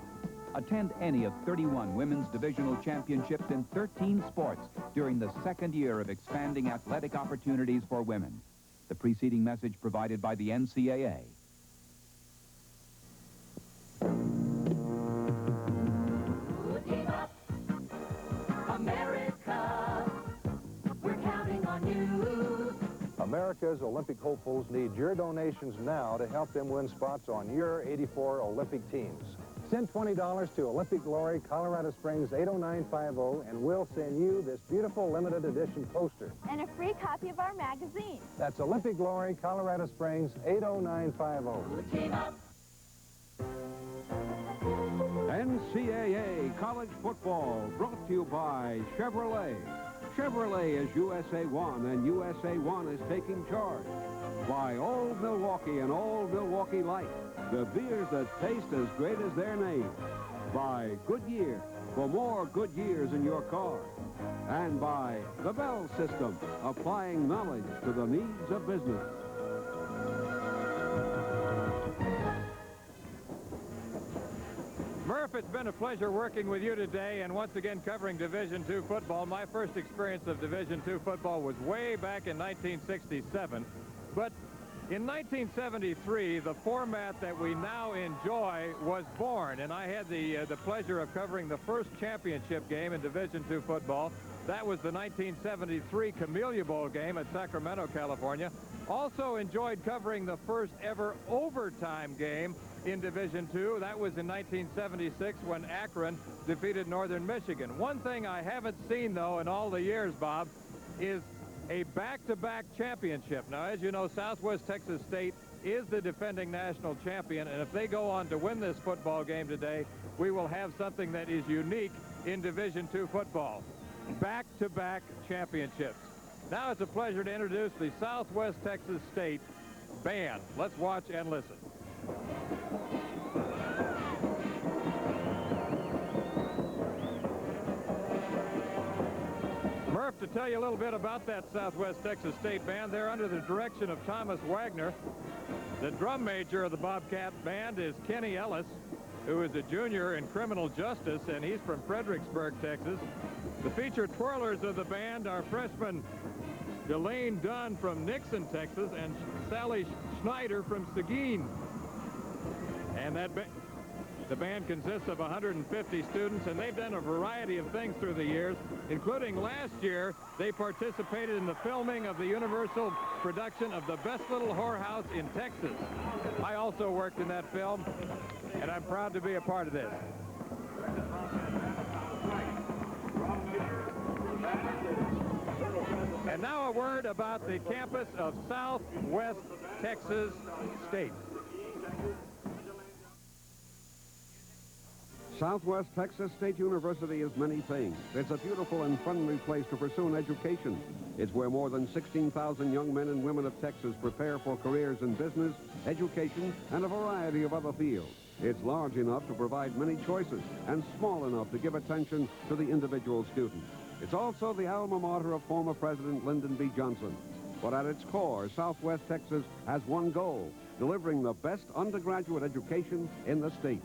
Attend any of 31 women's divisional championships in 13 sports during the second year of expanding athletic opportunities for women. The preceding message provided by the NCAA. America's Olympic hopefuls need your donations now to help them win spots on your 84 Olympic teams. Send $20 to Olympic Glory, Colorado Springs 80950, and we'll send you this beautiful limited edition poster. And a free copy of our magazine. That's Olympic Glory, Colorado Springs 80950. Team up. NCAA College Football brought to you by Chevrolet. Chevrolet is USA One, and USA One is taking charge. By Old Milwaukee and Old Milwaukee Light, the beers that taste as great as their name. By Goodyear, for more good years in your car. And by the Bell System, applying knowledge to the needs of business. Murph, it's been a pleasure working with you today and once again covering Division II football. My first experience of Division II football was way back in 1967. But in 1973, the format that we now enjoy was born, and I had the pleasure of covering the first championship game in Division II football. That was the 1973 Camellia Bowl game at Sacramento, California. Also enjoyed covering the first ever overtime game in Division II. That was in 1976 when Akron defeated Northern Michigan. One thing I haven't seen, though, in all the years, Bob, is a back-to-back championship. Now, as you know, Southwest Texas State is the defending national champion, and if they go on to win this football game today, we will have something that is unique in Division II football. Back-to-back championships. Now it's a pleasure to introduce the Southwest Texas State Band. Let's watch and listen. Murph, to tell you a little bit about that Southwest Texas State Band, they're under the direction of Thomas Wagner. The drum major of the Bobcat Band is Kenny Ellis. who is a junior in criminal justice, and he's from Fredericksburg, Texas. The featured twirlers of the band are freshmen Delane Dunn from Nixon, Texas, and Sally Schneider from Seguin. And the band consists of 150 students, and they've done a variety of things through the years, including last year, they participated in the filming of the Universal production of The Best Little Whorehouse in Texas. I also worked in that film, and I'm proud to be a part of this. And now a word about the campus of Southwest Texas State. Southwest Texas State University is many things. It's a beautiful and friendly place to pursue an education. It's where more than 16,000 young men and women of Texas prepare for careers in business, education, and a variety of other fields. It's large enough to provide many choices and small enough to give attention to the individual student. It's also the alma mater of former President Lyndon B. Johnson. But at its core, Southwest Texas has one goal: delivering the best undergraduate education in the state.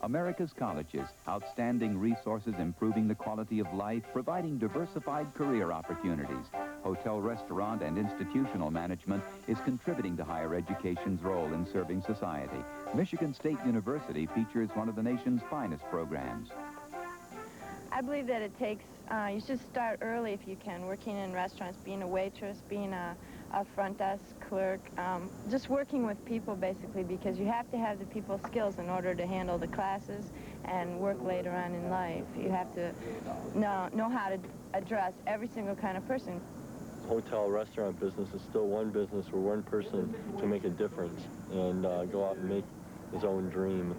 America's colleges, outstanding resources improving the quality of life, providing diversified career opportunities. Hotel, restaurant, and institutional management is contributing to higher education's role in serving society. Michigan State University features one of the nation's finest programs. I believe that it takes, you should start early if you can, working in restaurants, being a waitress, being a front desk clerk, just working with people basically, because you have to have the people skills in order to handle the classes and work later on in life. You have to know how to address every single kind of person. Hotel restaurant business is still one business where one person can make a difference and go out and make his own dream.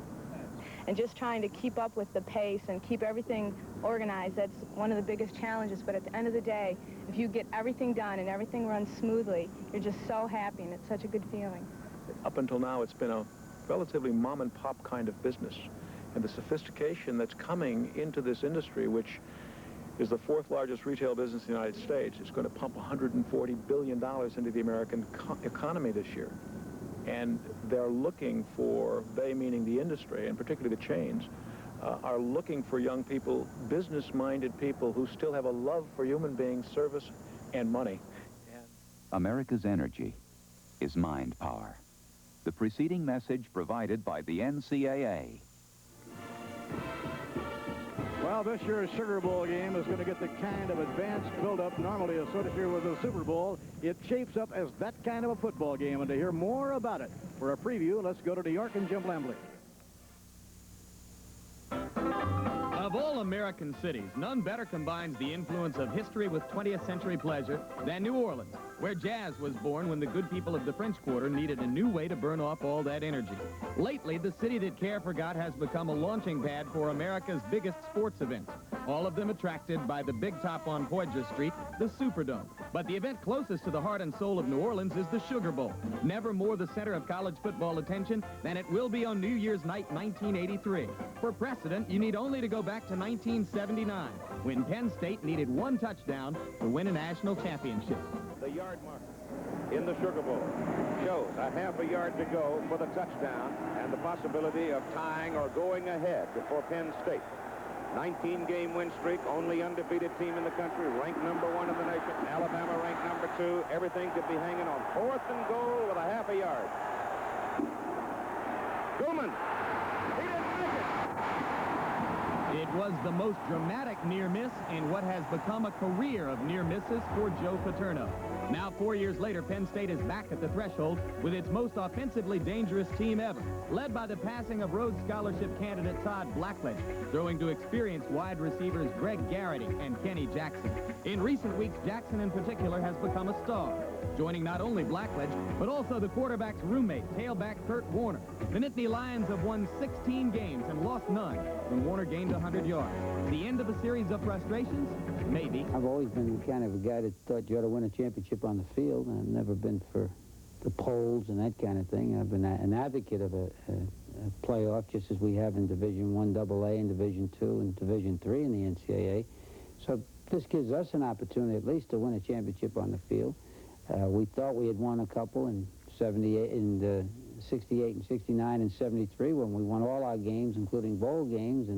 And just trying to keep up with the pace and keep everything organized, that's one of the biggest challenges. But at the end of the day, if you get everything done and everything runs smoothly, you're just so happy, and it's such a good feeling. Up until now, it's been a relatively mom-and-pop kind of business. And the sophistication that's coming into this industry, which is the fourth largest retail business in the United States, is going to pump $140 billion into the American economy this year. And they're looking for, they meaning the industry, and particularly the chains, are looking for young people, business-minded people who still have a love for human beings, service, and money. America's energy is mind power. The preceding message provided by the NCAA. Well, this year's Sugar Bowl game is going to get the kind of advanced build-up normally associated with the Super Bowl. It shapes up as that kind of a football game, and to hear more about it, for a preview, let's go to New York and Jim Lambley. Of all American cities, none better combines the influence of history with 20th century pleasure than New Orleans, where jazz was born when the good people of the French Quarter needed a new way to burn off all that energy. Lately, the city that care forgot has become a launching pad for America's biggest sports events, all of them attracted by the big top on Poydras Street, the Superdome. But the event closest to the heart and soul of New Orleans is the Sugar Bowl, never more the center of college football attention than it will be on New Year's night 1983. For precedent, you need only to go back to 1979, when Penn State needed one touchdown to win a national championship. The yard marker in the Sugar Bowl shows a half a yard to go for the touchdown and the possibility of tying or going ahead for Penn State. 19-game win streak, only undefeated team in the country, ranked #1 in the nation. Alabama ranked #2. Everything could be hanging on 4th and goal with a half a yard. Goodman. He didn't make it. It was the most dramatic near miss in what has become a career of near misses for Joe Paterno. Now, 4 years later, Penn State is back at the threshold with its most offensively dangerous team ever, led by the passing of Rhodes Scholarship candidate Todd Blackledge, throwing to experienced wide receivers Greg Garrity and Kenny Jackson. In recent weeks, Jackson in particular has become a star, joining not only Blackledge, but also the quarterback's roommate, tailback Kurt Warner. The Nittany Lions have won 16 games and lost none when Warner gained 100 yards. The end of a series of frustrations? Maybe. I've always been kind of a guy that thought you ought to win a championship on the field, and I've never been for the polls and that kind of thing. I've been an advocate of a playoff, just as we have in Division I AA and Division II and Division III in the NCAA. So this gives us an opportunity at least to win a championship on the field. We thought we had won a couple in 78, in 68 and 69 and 73 when we won all our games, including bowl games,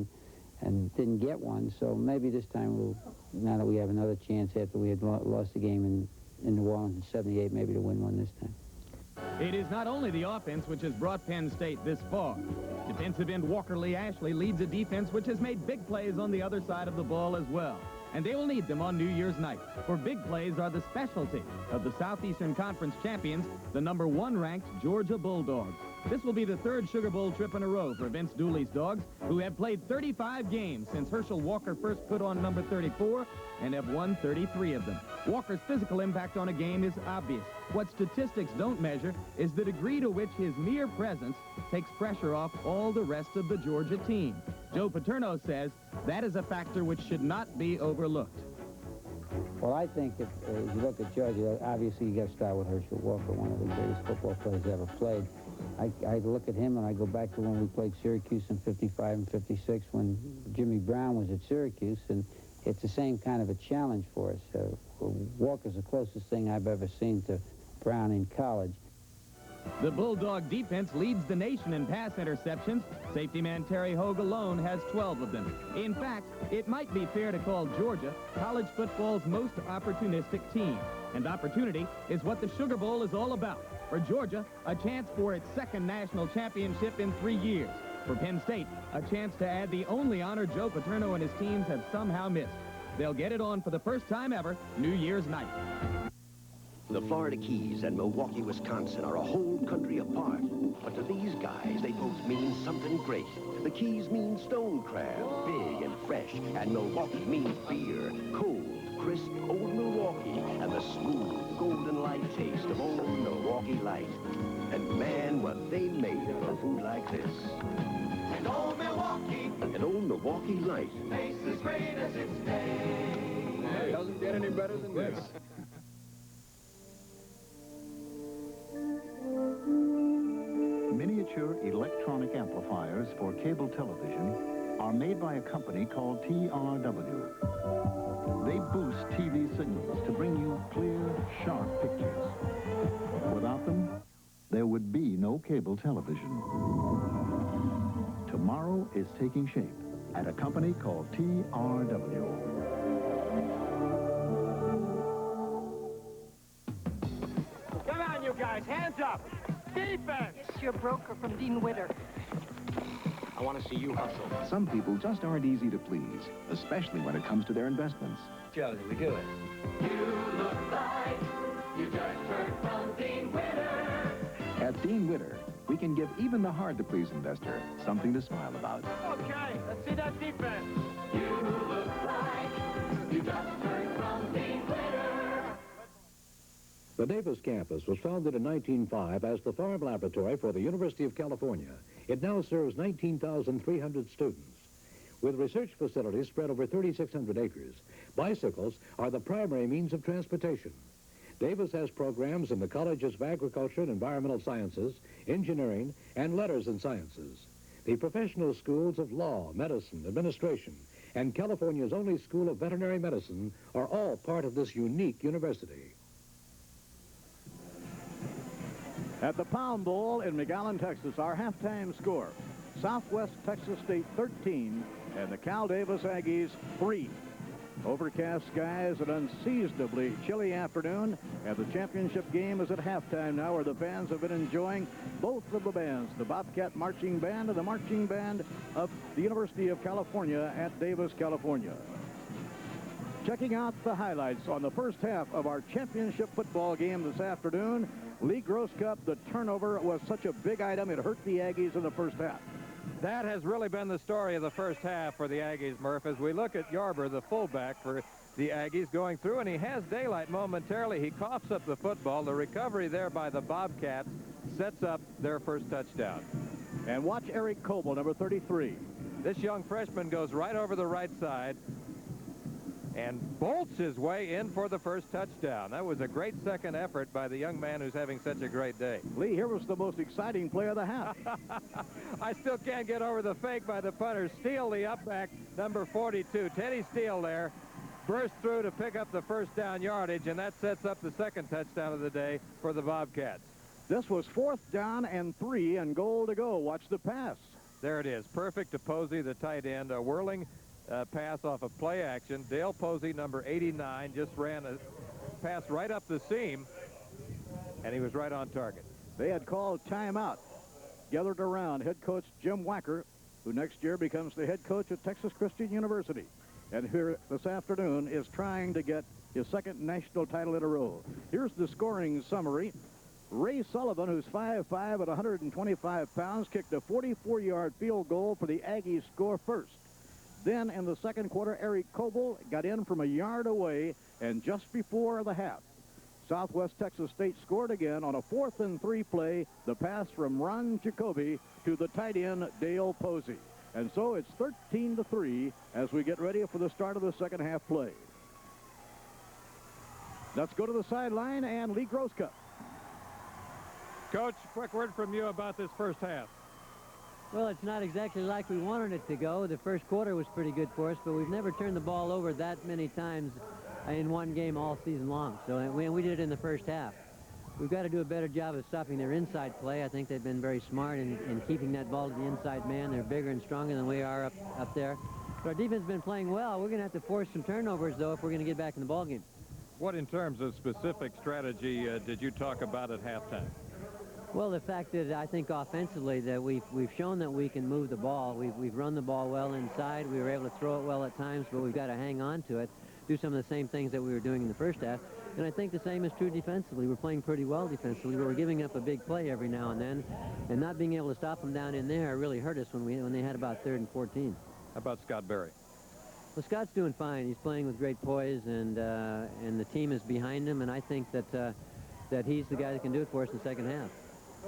and didn't get one. So maybe this time now that we have another chance after we had lost the game in New Orleans in 78, maybe to win one this time. It is not only the offense which has brought Penn State this far. Defensive end Walker Lee Ashley leads a defense which has made big plays on the other side of the ball as well. And they will need them on New Year's night, for big plays are the specialty of the Southeastern Conference champions, the #1 ranked Georgia Bulldogs. This will be the third Sugar Bowl trip in a row for Vince Dooley's Dogs, who have played 35 games since Herschel Walker first put on number 34 and have won 33 of them. Walker's physical impact on a game is obvious. What statistics don't measure is the degree to which his mere presence takes pressure off all the rest of the Georgia team. Joe Paterno says that is a factor which should not be overlooked. Well, I think if you look at Georgia, obviously you got to start with Herschel Walker, one of the greatest football players ever played. I look at him and I go back to when we played Syracuse in 55 and 56 when Jimmy Brown was at Syracuse, and it's the same kind of a challenge for us. Walker's the closest thing I've ever seen to Brown in college. The Bulldog defense leads the nation in pass interceptions. Safety man Terry Hogue alone has 12 of them. In fact, it might be fair to call Georgia college football's most opportunistic team. And opportunity is what the Sugar Bowl is all about. For Georgia, a chance for its second national championship in 3 years. For Penn State, a chance to add the only honor Joe Paterno and his teams have somehow missed. They'll get it on for the first time ever, New Year's night. The Florida Keys and Milwaukee, Wisconsin are a whole country apart. But to these guys, they both mean something great. The Keys mean stone crab, big and fresh, and Milwaukee means beer, cold, crisp, old Milwaukee, and the smooth, golden light taste of old Milwaukee Light. And man, what they made for food like this. And old Milwaukee. And old Milwaukee Light. Tastes as great as its name. It doesn't get any better than this. Miniature electronic amplifiers for cable television are made by a company called TRW. They boost TV signals to bring you clear, sharp pictures. Without them, there would be no cable television. Tomorrow is taking shape at a company called TRW. Come on, you guys, hands up! Defense! It's your broker from Dean Witter. I want to see you hustle. Some people just aren't easy to please, especially when it comes to their investments. Josie, we do it. You look like you just heard from Dean Witter. At Dean Witter, we can give even the hard-to-please investor something to smile about. Okay, let's see that defense. You look like you just heard from Dean Witter. The Davis campus was founded in 1905 as the Farm Laboratory for the University of California. It now serves 19,300 students. With research facilities spread over 3,600 acres, bicycles are the primary means of transportation. Davis has programs in the colleges of Agriculture and Environmental Sciences, Engineering, and Letters and Sciences. The professional schools of Law, Medicine, Administration, and California's only School of Veterinary Medicine are all part of this unique university. At the Pound Bowl in McAllen, Texas, our halftime score, Southwest Texas State 13 and the Cal Davis Aggies 3. Overcast skies, an unseasonably chilly afternoon, and the championship game is at halftime now, where the fans have been enjoying both of the bands, the Bobcat Marching Band and the Marching Band of the University of California at Davis, California. Checking out the highlights on the first half of our championship football game this afternoon. Lee Grosscup, the turnover was such a big item, it hurt the Aggies in the first half. That has really been the story of the first half for the Aggies, Murph, as we look at Yarber, the fullback for the Aggies, going through, and he has daylight momentarily. He coughs up the football. The recovery there by the Bobcats sets up their first touchdown. And watch Eric Coble, number 33. This young freshman goes right over the right side and bolts his way in for the first touchdown. That was a great second effort by the young man who's having such a great day. Lee, here was the most exciting play of the half. I still can't get over the fake by the punter. Steele, the upback, number 42. Teddy Steele there burst through to pick up the first down yardage, and that sets up the second touchdown of the day for the Bobcats. This was 4th down and 3 and goal to go. Watch the pass. There it is. Perfect to Posey, the tight end. A whirling pass off of play action. Dale Posey, number 89, just ran a pass right up the seam, and he was right on target. They had called timeout. Gathered around head coach Jim Wacker, who next year becomes the head coach at Texas Christian University. And here this afternoon is trying to get his second national title in a row. Here's the scoring summary. Ray Sullivan, who's 5'5" at 125 pounds, kicked a 44-yard field goal for the Aggies score first. Then in the second quarter, Eric Coble got in from a yard away, and just before the half, Southwest Texas State scored again on a 4th and 3 play, the pass from Ron Jacoby to the tight end Dale Posey. And so it's 13-3 as we get ready for the start of the second half play. Let's go to the sideline and Lee Grosscup. Coach, quick word from you about this first half. Well, it's not exactly like we wanted it to go. The first quarter was pretty good for us, but we've never turned the ball over that many times in one game all season long. So we did it in the first half. We've got to do a better job of stopping their inside play. I think they've been very smart in keeping that ball to the inside man. They're bigger and stronger than we are up there. But our defense has been playing well. We're going to have to force some turnovers, though, if we're going to get back in the ballgame. What, in terms of specific strategy, did you talk about at halftime? Well, the fact that I think offensively that we've shown that we can move the ball. We've run the ball well inside. We were able to throw it well at times, but we've got to hang on to it, do some of the same things that we were doing in the first half. And I think the same is true defensively. We're playing pretty well defensively, but we're giving up a big play every now and then, and not being able to stop them down in there really hurt us when they had about 3rd and 14. How about Scott Berry? Well, Scott's doing fine. He's playing with great poise, and the team is behind him, and I think that he's the guy that can do it for us in the second half.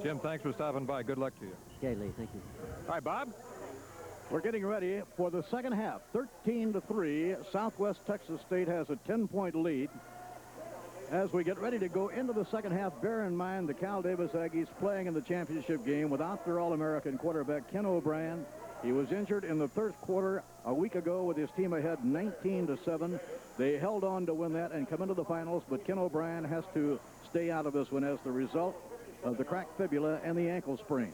Jim, thanks for stopping by. Good luck to you. Okay, Lee, thank you. All right, Bob. We're getting ready for the second half. 13-3. Southwest Texas State has a 10-point lead. As we get ready to go into the second half, bear in mind the Cal Davis Aggies playing in the championship game without their All-American quarterback, Ken O'Brien. He was injured in the third quarter a week ago with his team ahead 19-7. They held on to win that and come into the finals, but Ken O'Brien has to stay out of this one as the result of the cracked fibula and the ankle sprain.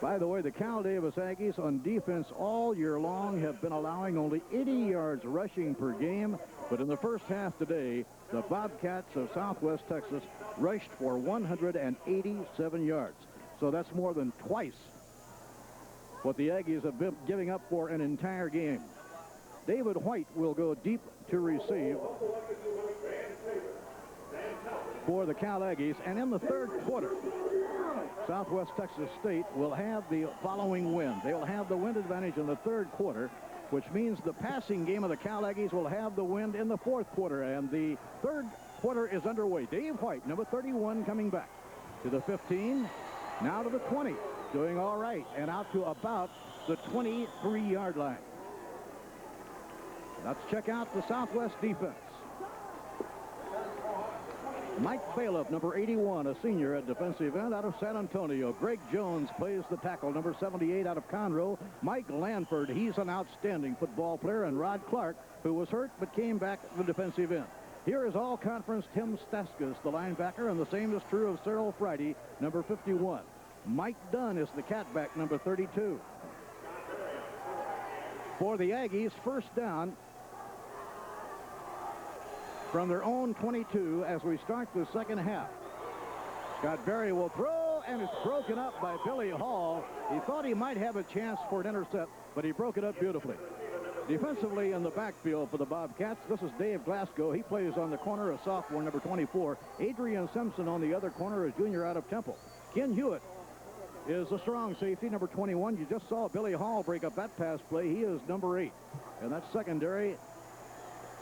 By the way, the Cal Davis Aggies on defense all year long have been allowing only 80 yards rushing per game, but in the first half today, the Bobcats of Southwest Texas rushed for 187 yards. So that's more than twice what the Aggies have been giving up for an entire game. David White will go deep to receive for the Cal Aggies, and in the third quarter, Southwest Texas State will have the following wind. They will have the wind advantage in the third quarter, which means the passing game of the Cal Aggies will have the wind in the fourth quarter, and the third quarter is underway. Dave White, number 31, coming back to the 15, now to the 20, doing all right, and out to about the 23-yard line. Let's check out the Southwest defense. Mike Bailiff, number 81, a senior at defensive end out of San Antonio. Greg Jones plays the tackle, number 78 out of Conroe. Mike Lanford, he's an outstanding football player. And Rod Clark, who was hurt but came back at the defensive end. Here is all-conference Tim Staskis, the linebacker, and the same is true of Cyril Friday, number 51. Mike Dunn is the catback, number 32. For the Aggies, first down from their own 22 as we start the second half. Scott Berry will throw, and it's broken up by Billy Hall. He thought he might have a chance for an intercept, but he broke it up beautifully. Defensively in the backfield for the Bobcats, this is Dave Glasgow. He plays on the corner, a sophomore, number 24. Adrian Simpson on the other corner, a junior out of Temple. Ken Hewitt is a strong safety, number 21. You just saw Billy Hall break up that pass play. He is number 8. And that's secondary.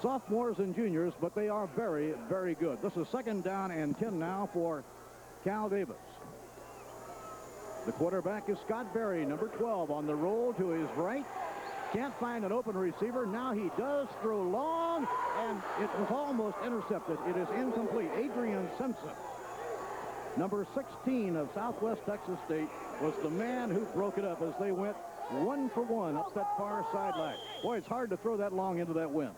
Sophomores and juniors, but they are very, very good. This is second down and 10 now for Cal Davis. The quarterback is Scott Berry, number 12, on the roll to his right. Can't find an open receiver. Now he does throw long, and it was almost intercepted. It is incomplete. Adrian Simpson, number 16 of Southwest Texas State, was the man who broke it up as they went 1 for 1 up that far sideline. Boy, it's hard to throw that long into that wind.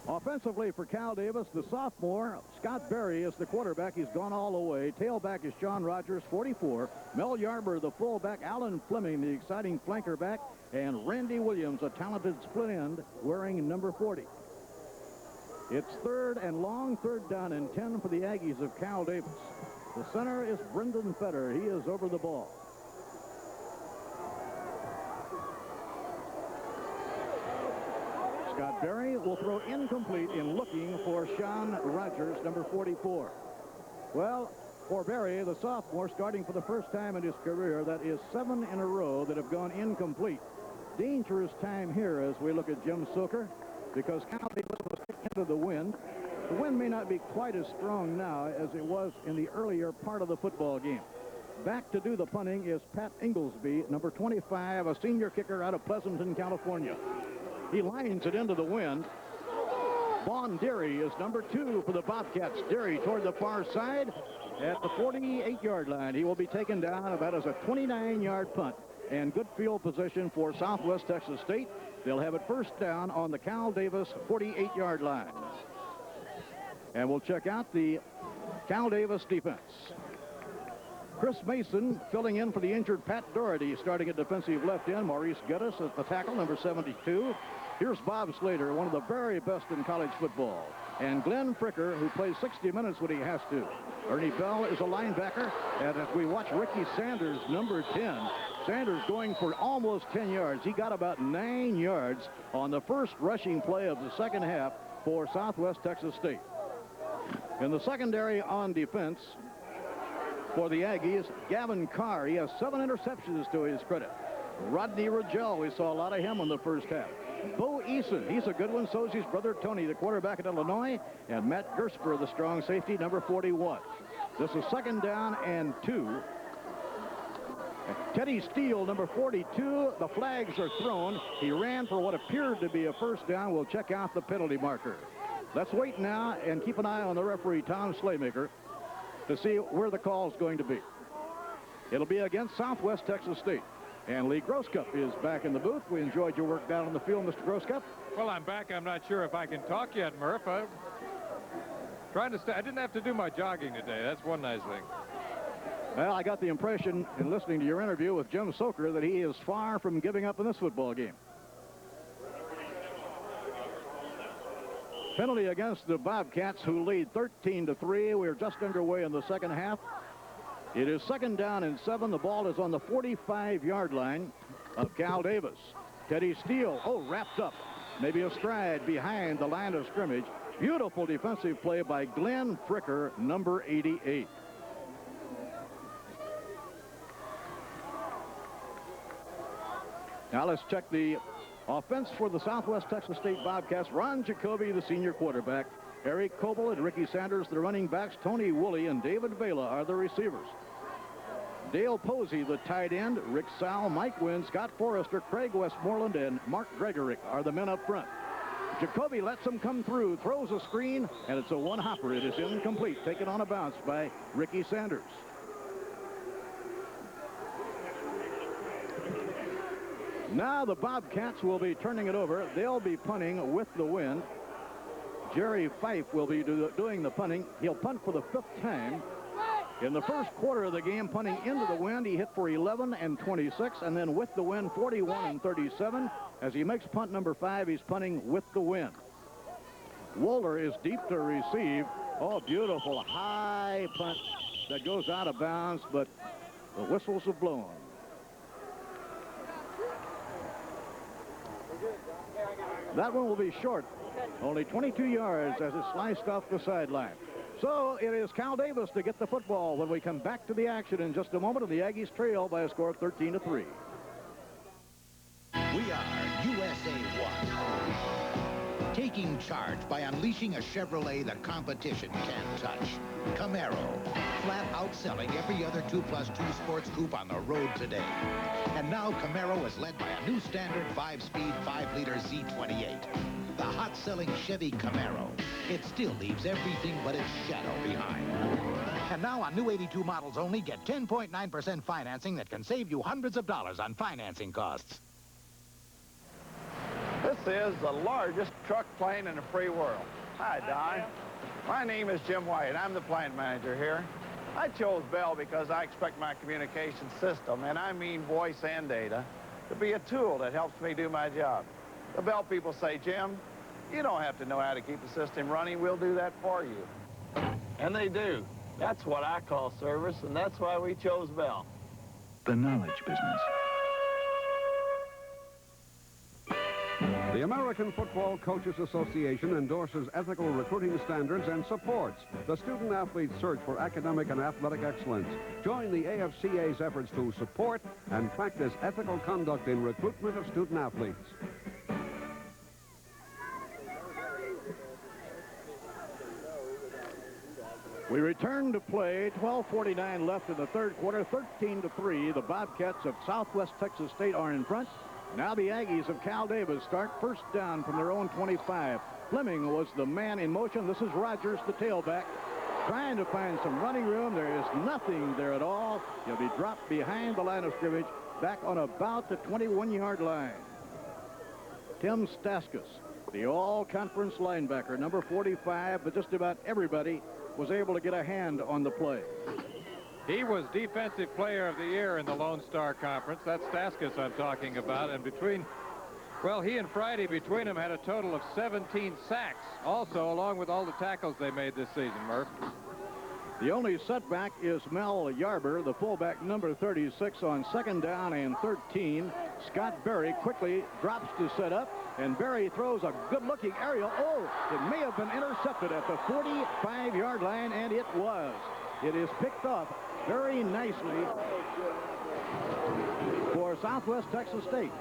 Offensively for Cal Davis, the sophomore, Scott Berry is the quarterback. He's gone all the way. Tailback is Sean Rogers, 44. Mel Yarber, the fullback. Alan Fleming, the exciting flanker back. And Randy Williams, a talented split end, wearing number 40. It's third and long, third down and 10 for the Aggies of Cal Davis. The center is Brendan Fetter. He is over the ball. Scott Berry will throw incomplete in looking for Sean Rogers, number 44. Well, for Berry, the sophomore, starting for the first time in his career, that is 7 in a row that have gone incomplete. Dangerous time here as we look at Jim Soker, because Cal Davis was into the wind. The wind may not be quite as strong now as it was in the earlier part of the football game. Back to do the punting is Pat Inglesby, number 25, a senior kicker out of Pleasanton, California. He lines it into the wind. Vaughn Deary is number 2 for the Bobcats. Deary toward the far side at the 48-yard line. He will be taken down about as a 29-yard punt. And good field position for Southwest Texas State. They'll have it first down on the Cal Davis 48-yard line. And we'll check out the Cal Davis defense. Chris Mason filling in for the injured Pat Doherty, starting at defensive left end. Maurice Geddes at the tackle, number 72. Here's Bob Slater, one of the very best in college football. And Glenn Fricker, who plays 60 minutes when he has to. Ernie Bell is a linebacker. And as we watch Ricky Sanders, number 10, Sanders going for almost 10 yards. He got about 9 yards on the first rushing play of the second half for Southwest Texas State. In the secondary on defense for the Aggies, Gavin Carr. He has 7 interceptions to his credit. Rodney Rogel, we saw a lot of him in the first half. Bo Eason, he's a good one. So's his brother Tony, the quarterback at Illinois. And Matt Gersper, the strong safety, number 41. This is second down and 2. Teddy Steele, number 42. The flags are thrown. He ran for what appeared to be a first down. We'll check out the penalty marker. Let's wait now and keep an eye on the referee, Tom Slaymaker, to see where the call is going to be. It'll be against Southwest Texas State. And Lee Groscup is back in the booth. We enjoyed your work down on the field, Mr. Groscup. Well, I'm back. I'm not sure if I can talk yet, Murph. I'm trying to stay. I didn't have to do my jogging today. That's one nice thing. Well, I got the impression in listening to your interview with Jim Soker that he is far from giving up in this football game. Penalty against the Bobcats, who lead 13-3. We're just underway in the second half. It is second down and 7. The ball is on the 45-yard line of Cal Davis. Teddy Steele, wrapped up. Maybe a stride behind the line of scrimmage. Beautiful defensive play by Glenn Fricker, number 88. Now let's check the offense for the Southwest Texas State Bobcats. Ron Jacoby, the senior quarterback. Eric Coble and Ricky Sanders, the running backs. Tony Woolley and David Vela are the receivers. Dale Posey, the tight end. Rick Sal, Mike Wynn, Scott Forrester, Craig Westmoreland, and Mark Gregorick are the men up front. Jacoby lets them come through, throws a screen, and it's a one-hopper. It is incomplete, taken on a bounce by Ricky Sanders. Now the Bobcats will be turning it over. They'll be punting with the wind. Jerry Fife will be doing the punting. He'll punt for the 5th time. In the first quarter of the game, punting into the wind, he hit for 11 and 26, and then with the wind, 41 and 37. As he makes punt number 5, he's punting with the wind. Wohler is deep to receive. Oh, beautiful high punt that goes out of bounds, but the whistles have blown. That one will be short. Only 22 yards as it's sliced off the sideline. So it is Cal Davis to get the football when we come back to the action in just a moment, and the Aggies trail by a score of 13-3. We are USA 1. Taking charge by unleashing a Chevrolet the competition can't touch. Camaro, flat outselling every other 2+2 sports coupe on the road today. And now Camaro is led by a new standard 5-speed 5-liter Z28. The hot-selling Chevy Camaro. It still leaves everything but its shadow behind. And now on new 82 models only, get 10.9% financing that can save you hundreds of dollars on financing costs. This is the largest truck plane in the free world. Hi, Don. My name is Jim White. I'm the plant manager here. I chose Bell because I expect my communication system, and I mean voice and data, to be a tool that helps me do my job. The Bell people say, Jim, you don't have to know how to keep the system running. We'll do that for you. And they do. That's what I call service, and that's why we chose Bell. The knowledge business. The American Football Coaches Association endorses ethical recruiting standards and supports the student-athlete's search for academic and athletic excellence. Join the AFCA's efforts to support and practice ethical conduct in recruitment of student-athletes. We return to play. 12:49 left in the third quarter. 13-3. The Bobcats of Southwest Texas State are in front. Now the Aggies of Cal Davis start first down from their own 25. Fleming was the man in motion. This is Rogers, the tailback, trying to find some running room. There is nothing there at all. He'll be dropped behind the line of scrimmage, back on about the 21-yard line. Tim Staskis, the all-conference linebacker, number 45, but just about everybody was able to get a hand on the play. He was Defensive Player of the Year in the Lone Star Conference. That's Staskis I'm talking about. And he and Friday between them had a total of 17 sacks. Also, along with all the tackles they made this season, Murph. The only setback is Mel Yarber, the fullback, number 36, on second down and 13. Scott Berry quickly drops to set up, and Berry throws a good-looking aerial. Oh, it may have been intercepted at the 45-yard line, and it was. It is picked off very nicely for Southwest Texas State.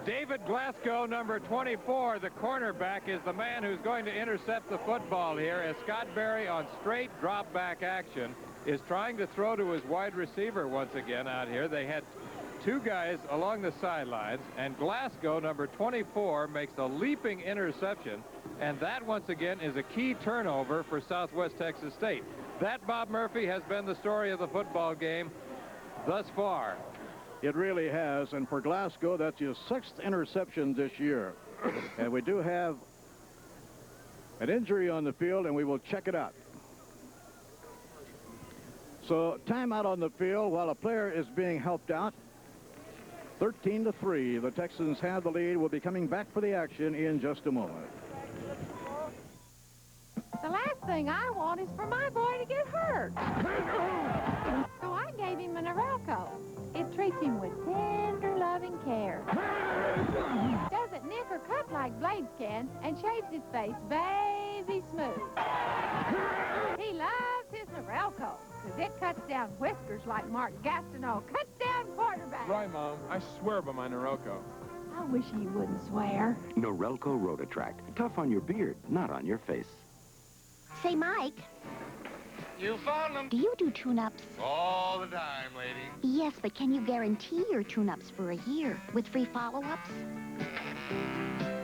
David Glasgow, number 24, the cornerback, is the man who's going to intercept the football here as Scott Berry, on straight drop-back action, is trying to throw to his wide receiver once again out here. They had two guys along the sidelines, and Glasgow, number 24, makes a leaping interception, and that, once again, is a key turnover for Southwest Texas State. That, Bob Murphy, has been the story of the football game thus far. It really has, and for Glasgow, that's his 6th interception this year. And we do have an injury on the field, and we will check it out. So, timeout on the field while a player is being helped out. 13-3. The Texans have the lead. We'll be coming back for the action in just a moment. The last thing I want is for my boy to get hurt. So I gave him an Norelco. It treats him with tender, loving care. Doesn't nick or cut like blades can, and shaves his face baby smooth. He loves his Norelco, because it cuts down whiskers like Mark Gastineau cuts down quarterback. Right, Mom. I swear by my Norelco. I wish he wouldn't swear. Norelco Rotatract. Tough on your beard, not on your face. Say, Mike. You found them. Do you do tune-ups? All the time, lady. Yes, but can you guarantee your tune-ups for a year with free follow-ups?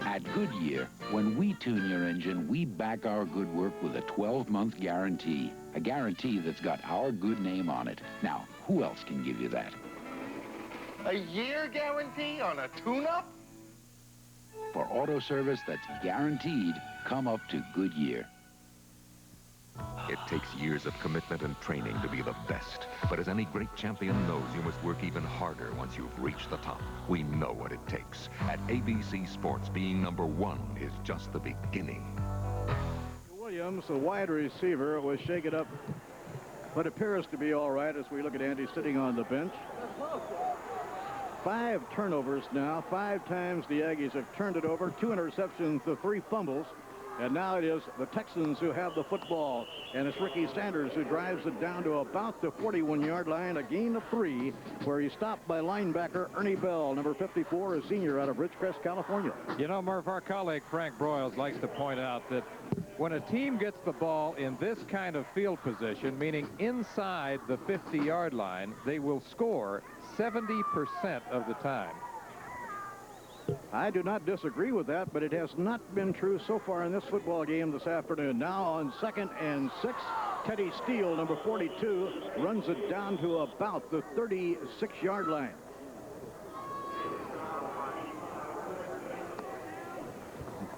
At Goodyear, when we tune your engine, we back our good work with a 12-month guarantee. A guarantee that's got our good name on it. Now, who else can give you that? A year guarantee on a tune-up? For auto service that's guaranteed, come up to Goodyear. It takes years of commitment and training to be the best. But as any great champion knows, you must work even harder once you've reached the top. We know what it takes. At ABC Sports, being #1 is just the beginning. Williams, the wide receiver, was shaken up, but appears to be all right as we look at Andy sitting on the bench. 5 turnovers now. 5 times the Aggies have turned it over. 2 interceptions, the 3 fumbles. And now it is the Texans who have the football. And it's Ricky Sanders who drives it down to about the 41-yard line, a gain of 3, where he's stopped by linebacker Ernie Bell, number 54, a senior out of Ridgecrest, California. You know, Murph, our colleague Frank Broyles likes to point out that when a team gets the ball in this kind of field position, meaning inside the 50-yard line, they will score 70% of the time. I do not disagree with that, but it has not been true so far in this football game this afternoon. Now on 2nd and 6, Teddy Steele, number 42, runs it down to about the 36-yard line.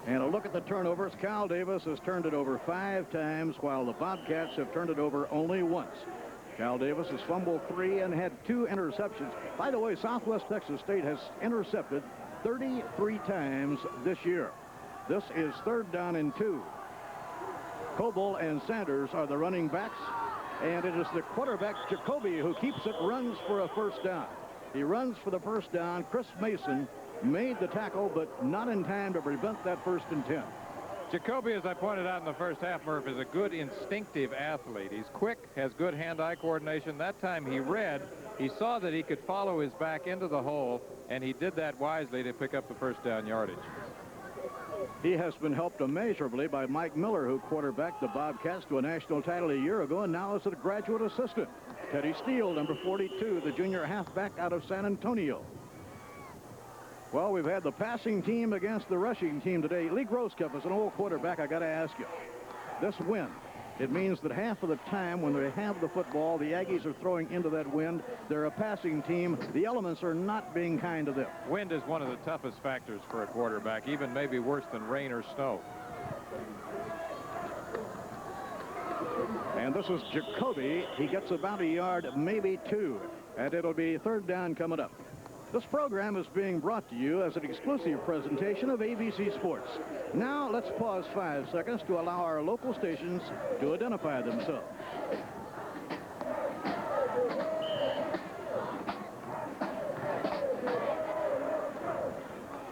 And a look at the turnovers. Cal Davis has turned it over 5 times, while the Bobcats have turned it over only once. Cal Davis has fumbled 3 and had 2 interceptions. By the way, Southwest Texas State has intercepted 33 times this year. This is 3rd down and 2. Coble and Sanders are the running backs, and it is the quarterback, Jacoby, who keeps it, runs for a first down. He runs for the first down. Chris Mason made the tackle, but not in time to prevent that 1st and 10. Jacoby, as I pointed out in the first half, Murph, is a good instinctive athlete. He's quick, has good hand-eye coordination. That time he read, he saw that he could follow his back into the hole, and he did that wisely to pick up the first down yardage. He has been helped immeasurably by Mike Miller, who quarterbacked the Bobcats to a national title a year ago and now is a graduate assistant. Teddy Steele, number 42, the junior halfback out of San Antonio. Well, we've had the passing team against the rushing team today. Lee Grosskopf is an old quarterback. I got to ask you, this wind, it means that half of the time when they have the football, the Aggies are throwing into that wind. They're a passing team. The elements are not being kind to them. Wind is one of the toughest factors for a quarterback, even maybe worse than rain or snow. And this is Jacoby. He gets about a yard, maybe 2. And it'll be 3rd down coming up. This program is being brought to you as an exclusive presentation of ABC Sports. Now, let's pause 5 seconds to allow our local stations to identify themselves.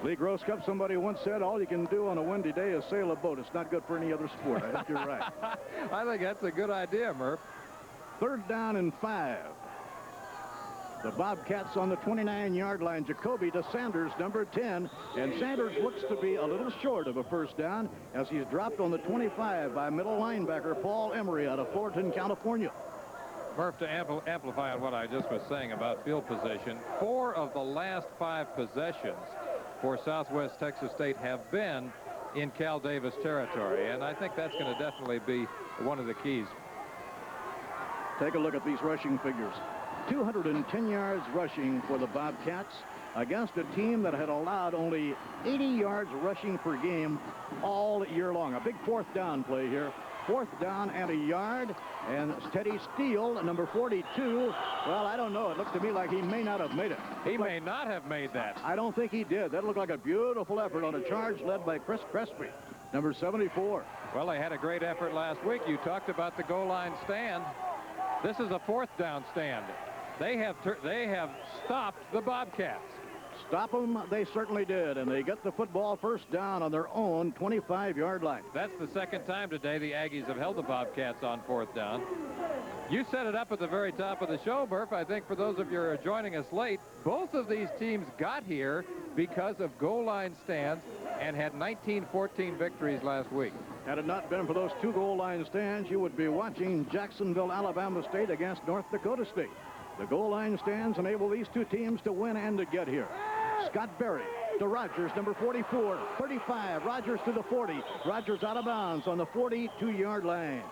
Lee Grosskopf, somebody once said, all you can do on a windy day is sail a boat. It's not good for any other sport. I think you're right. I think that's a good idea, Murph. 3rd down and 5. The Bobcats on the 29-yard line. Jacoby to Sanders, number 10. And Sanders looks to be a little short of a first down as he's dropped on the 25 by middle linebacker Paul Emery out of Fullerton, California. Murph, to amplify on what I just was saying about field position, 4 of the last 5 possessions for Southwest Texas State have been in Cal Davis territory, and I think that's going to definitely be one of the keys. Take a look at these rushing figures. 210 yards rushing for the Bobcats against a team that had allowed only 80 yards rushing per game all year long. A big 4th down play here. 4th down and a yard. And Teddy Steele, number 42. Well, I don't know. It looked to me like he may not have made it. He may not have made that. I don't think he did. That looked like a beautiful effort on a charge led by Chris Crespi, number 74. Well, they had a great effort last week. You talked about the goal line stand. This is a 4th down stand. They have stopped the Bobcats. Stop them, they certainly did, and they get the football 1st down on their own 25-yard line. That's the 2nd time today the Aggies have held the Bobcats on 4th down. You set it up at the very top of the show, Murph. I think for those of you who are joining us late, both of these teams got here because of goal line stands and had 19-14 victories last week. Had it not been for those 2 goal line stands, you would be watching Jacksonville, Alabama State against North Dakota State. The goal line stands enable these 2 teams to win and to get here. Scott Berry to Rogers, number 44, 35. Rogers to the 40. Rogers out of bounds on the 42-yard line.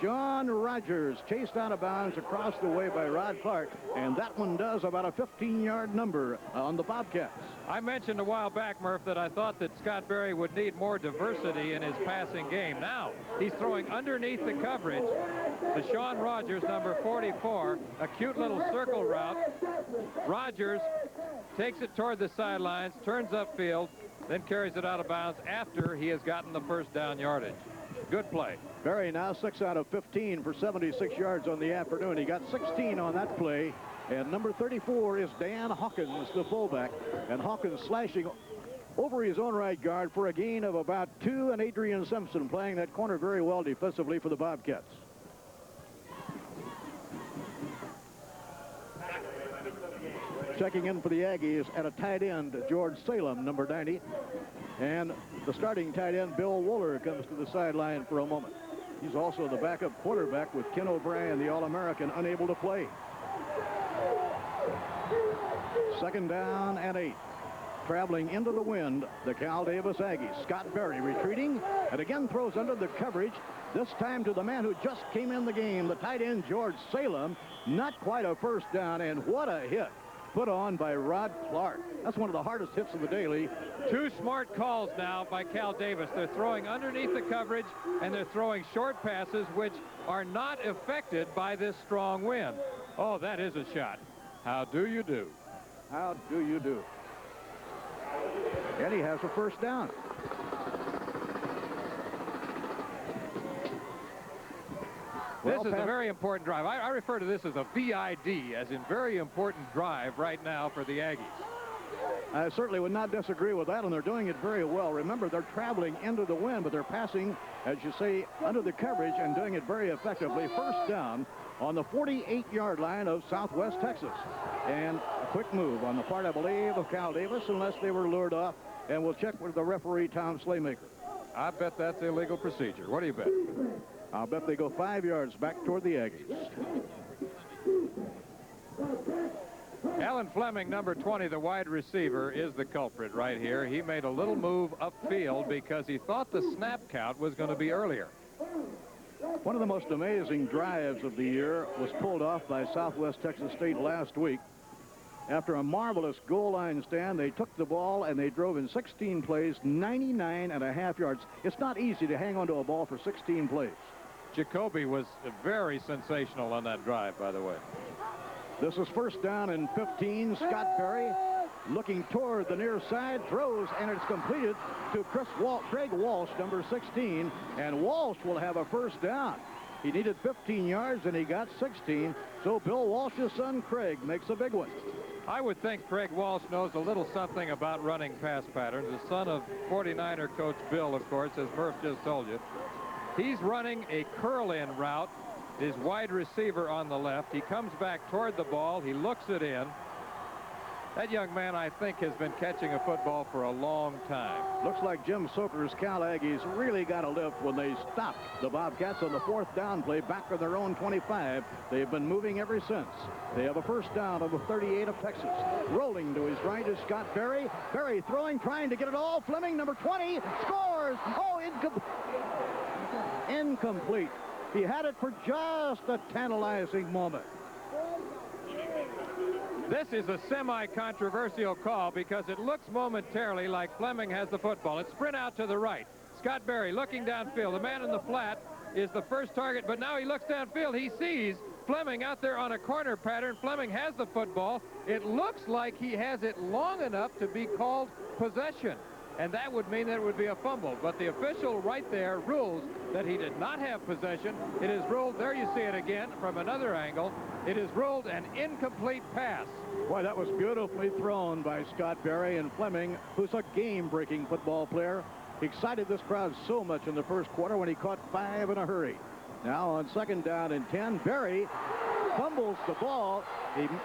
Sean Rogers chased out of bounds across the way by Rod Clark, and that one does about a 15-yard number on the Bobcats. I mentioned a while back, Murph, that I thought that Scott Berry would need more diversity in his passing game. Now, he's throwing underneath the coverage to Sean Rogers, number 44, a cute little circle route. Rogers takes it toward the sidelines, turns upfield, then carries it out of bounds after he has gotten the 1st down yardage. Good play. Berry now 6 out of 15 for 76 yards on the afternoon. He got 16 on that play. And number 34 is Dan Hawkins, the fullback. And Hawkins slashing over his own right guard for a gain of about 2, and Adrian Simpson playing that corner very well defensively for the Bobcats. Checking in for the Aggies at a tight end, George Salem, number 90. And the starting tight end, Bill Wooler, comes to the sideline for a moment. He's also the backup quarterback with Ken O'Brien, the All-American, unable to play. 2nd down and 8. Traveling into the wind, the Cal Davis Aggies. Scott Berry retreating and again throws under the coverage, this time to the man who just came in the game, the tight end George Salem. Not quite a 1st down, and what a hit put on by Rod Clark. That's one of the hardest hits of the day, Lee. Two smart calls now by Cal Davis. They're throwing underneath the coverage, and they're throwing short passes, which are not affected by this strong wind. Oh, that is a shot. How do you do? How do you do? And he has a first down. This is a very important drive. I refer to this as a VID, as in very important drive right now for the Aggies. I certainly would not disagree with that, and they're doing it very well. Remember, they're traveling into the wind, but they're passing, as you say, under the coverage and doing it very effectively. First down on the 48-yard line of Southwest Texas. And a quick move on the part, I believe, of Cal Davis, unless they were lured off. And we'll check with the referee, Tom Slaymaker. I bet that's illegal procedure. What do you bet? I'll bet they go 5 yards back toward the Aggies. Alan Fleming, number 20, the wide receiver, is the culprit right here. He made a little move upfield because he thought the snap count was going to be earlier. One of the most amazing drives of the year was pulled off by Southwest Texas State last week. After a marvelous goal line stand, they took the ball and they drove in 16 plays, 99.5 yards. It's not easy to hang onto a ball for 16 plays. Jacoby was very sensational on that drive, by the way. This is first down and 15. Scott Berry looking toward the near side, throws, and it's completed to Craig Walsh, number 16. And Walsh will have a first down. He needed 15 yards, and he got 16. So Bill Walsh's son, Craig, makes a big one. I would think Craig Walsh knows a little something about running pass patterns. The son of 49er coach Bill, of course, as Murph just told you. He's running a curl-in route. His wide receiver on the left. He comes back toward the ball. He looks it in. That young man, I think, has been catching a football for a long time. Looks like Jim Soker's Cal Aggies really got a lift when they stopped the Bobcats on the fourth down play back on their own 25. They've been moving ever since. They have a first down on the 38 of Texas. Rolling to his right is Scott Berry. Berry throwing, trying to get it all. Fleming, number 20, scores. Oh, incomplete. He had it for just a tantalizing moment. This is a semi-controversial call because it looks momentarily like Fleming has the football. It's sprint out to the right. Scott Berry looking downfield. The man in the flat is the first target, but now he looks downfield. He sees Fleming out there on a corner pattern. Fleming has the football. It looks like he has it long enough to be called possession. And that would mean that it would be a fumble. But the official right there rules that he did not have possession. It is ruled, there you see it again from another angle, it is ruled an incomplete pass. Boy, that was beautifully thrown by Scott Berry, and Fleming, who's a game-breaking football player, excited this crowd so much in the first quarter when he caught 5 in a hurry. Now on second down and 10, Berry fumbles the ball.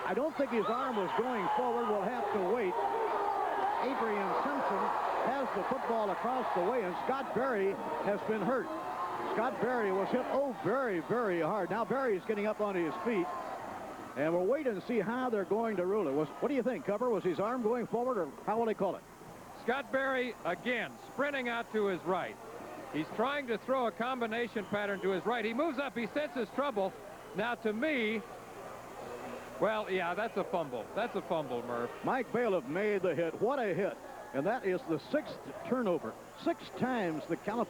I don't think his arm was going forward. We'll have to wait. Adrian Simpson has the football across the way, and Scott Berry has been hurt. Scott Berry was hit, very, very hard. Now Berry's getting up onto his feet, and we'll wait and see how they're going to rule it. What do you think, Cover? Was his arm going forward, or how will they call it? Scott Berry, again, sprinting out to his right. He's trying to throw a combination pattern to his right. He moves up. He senses trouble. Now, to me, well, yeah, that's a fumble. That's a fumble, Murph. Mike Bailiff made the hit. What a hit. And that is the 6th turnover. 6 times the Cal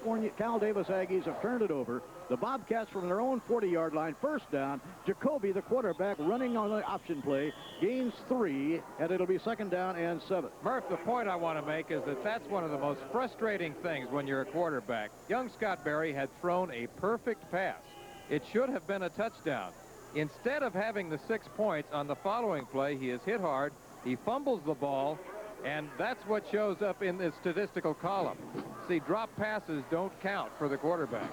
Davis Aggies have turned it over. The Bobcats from their own 40-yard line, first down. Jacoby, the quarterback, running on the option play, gains 3, and it'll be second down and 7. Murph, the point I want to make is that that's one of the most frustrating things when you're a quarterback. Young Scott Berry had thrown a perfect pass. It should have been a touchdown. Instead of having the 6 points on the following play, he is hit hard, he fumbles the ball, and that's what shows up in this statistical column. See, drop passes don't count for the quarterback.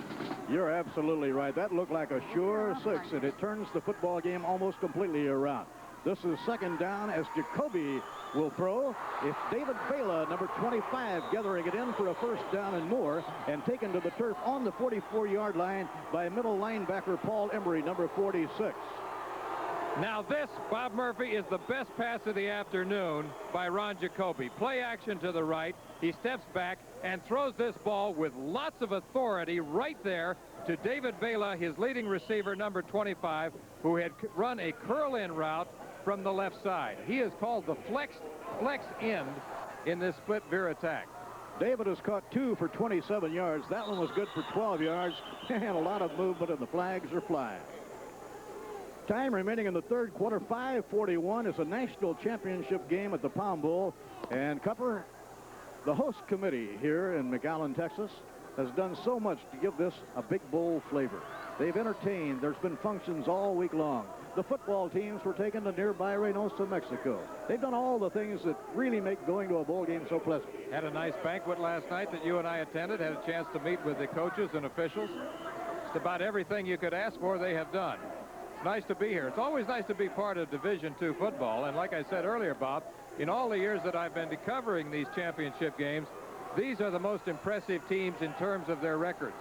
You're absolutely right. That looked like a sure 6, and it turns the football game almost completely around. This is second down as Jacoby will throw. It's David Vela, number 25, gathering it in for a first down and more, and taken to the turf on the 44-yard line by middle linebacker Paul Emery, number 46. Now this, Bob Murphy, is the best pass of the afternoon by Ron Jacoby. Play action to the right. He steps back and throws this ball with lots of authority right there to David Vela, his leading receiver, number 25, who had run a curl-in route. from the left side. He is called the flex end in this split veer attack. David has caught 2 for 27 yards. That one was good for 12 yards, and a lot of movement, and the flags are flying. Time remaining in the third quarter, 5:41 is a national championship game at the Palm Bowl. And Cupper, the host committee here in McAllen, Texas, has done so much to give this a big bowl flavor. They've entertained. There's been functions all week long. The football teams were taken to nearby Reynosa, Mexico. They've done all the things that really make going to a bowl game so pleasant. Had a nice banquet last night that you and I attended. Had a chance to meet with the coaches and officials. Just about everything you could ask for, they have done. It's nice to be here. It's always nice to be part of Division II football. And like I said earlier, Bob, in all the years that I've been covering these championship games, these are the most impressive teams in terms of their records.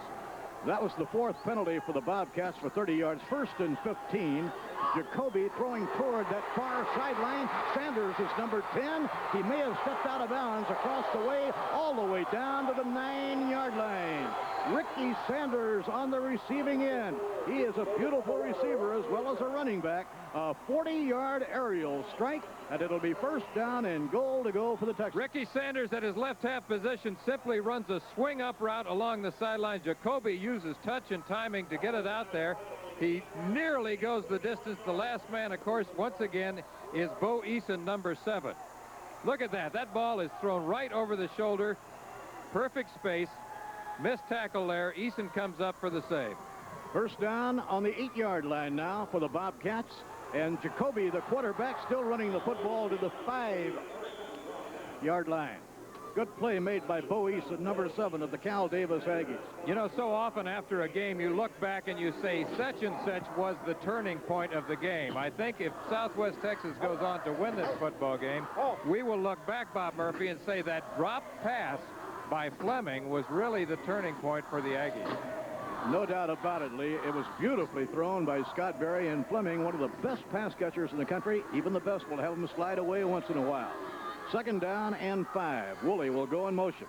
That was the 4th penalty for the Bobcats for 30 yards. 1st and 15. Jacoby throwing toward that far sideline. Sanders is number 10. He may have stepped out of bounds across the way, all the way down to the 9-yard line. Ricky Sanders on the receiving end. He is a beautiful receiver as well as a running back. A 40-yard aerial strike, and it'll be 1st down and goal to go for the Texans. Ricky Sanders at his left half position simply runs a swing-up route along the sideline. Jacoby uses touch and timing to get it out there. He nearly goes the distance. The last man, of course, once again, is Bo Eason, number 7. Look at that. That ball is thrown right over the shoulder. Perfect space. Missed tackle there. Eason comes up for the save. 1st down on the 8-yard line now for the Bobcats. And Jacoby, the quarterback, still running the football to the 5-yard line. Good play made by Bo Eason, number 7 of the Cal Davis Aggies. You know, so often after a game, you look back and you say such and such was the turning point of the game. I think if Southwest Texas goes on to win this football game, we will look back, Bob Murphy, and say that drop pass by Fleming was really the turning point for the Aggies. No doubt about it, Lee. It was beautifully thrown by Scott Berry, and Fleming, one of the best pass catchers in the country. Even the best will have him slide away once in a while. 2nd down and 5. Woolley will go in motion.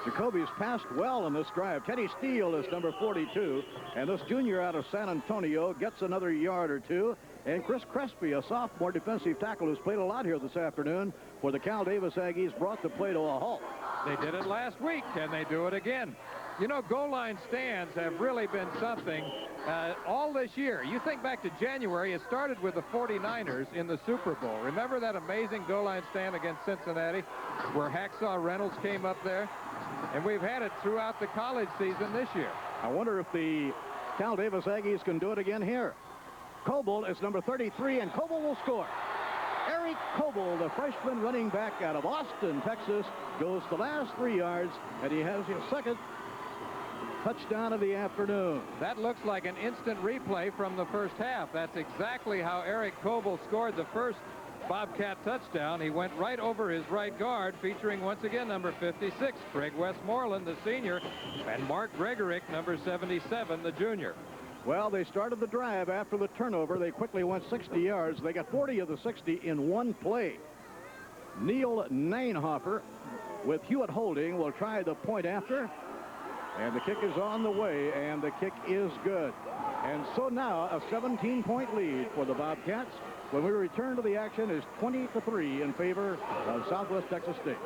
Jacoby's passed well on this drive. Teddy Steele is number 42, and this junior out of San Antonio gets another yard or 2. And Chris Crespi, a sophomore defensive tackle who's played a lot here this afternoon for the Cal Davis Aggies, brought the play to a halt. They did it last week. Can they do it again? You know, goal line stands have really been something all this year. You think back to January, it started with the 49ers in the Super Bowl. Remember that amazing goal line stand against Cincinnati where Hacksaw Reynolds came up there? And we've had it throughout the college season this year. I wonder if the Cal Davis Aggies can do it again here. Coble is number 33, and Coble will score. Eric Coble, the freshman running back out of Austin, Texas, goes the last 3 yards, and he has his 2nd touchdown of the afternoon. That looks like an instant replay from the first half. That's exactly how Eric Coble scored the first Bobcat touchdown. He went right over his right guard, featuring once again number 56, Craig Westmoreland, the senior, and Mark Gregorick, number 77, the junior. Well, they started the drive after the turnover. They quickly went 60 yards. They got 40 of the 60 in one play. Neil Neinhofer with Hewitt Holding will try the point after. And the kick is on the way, and the kick is good. And so now a 17-point lead for the Bobcats. When we return to the action is 20-3 in favor of Southwest Texas State.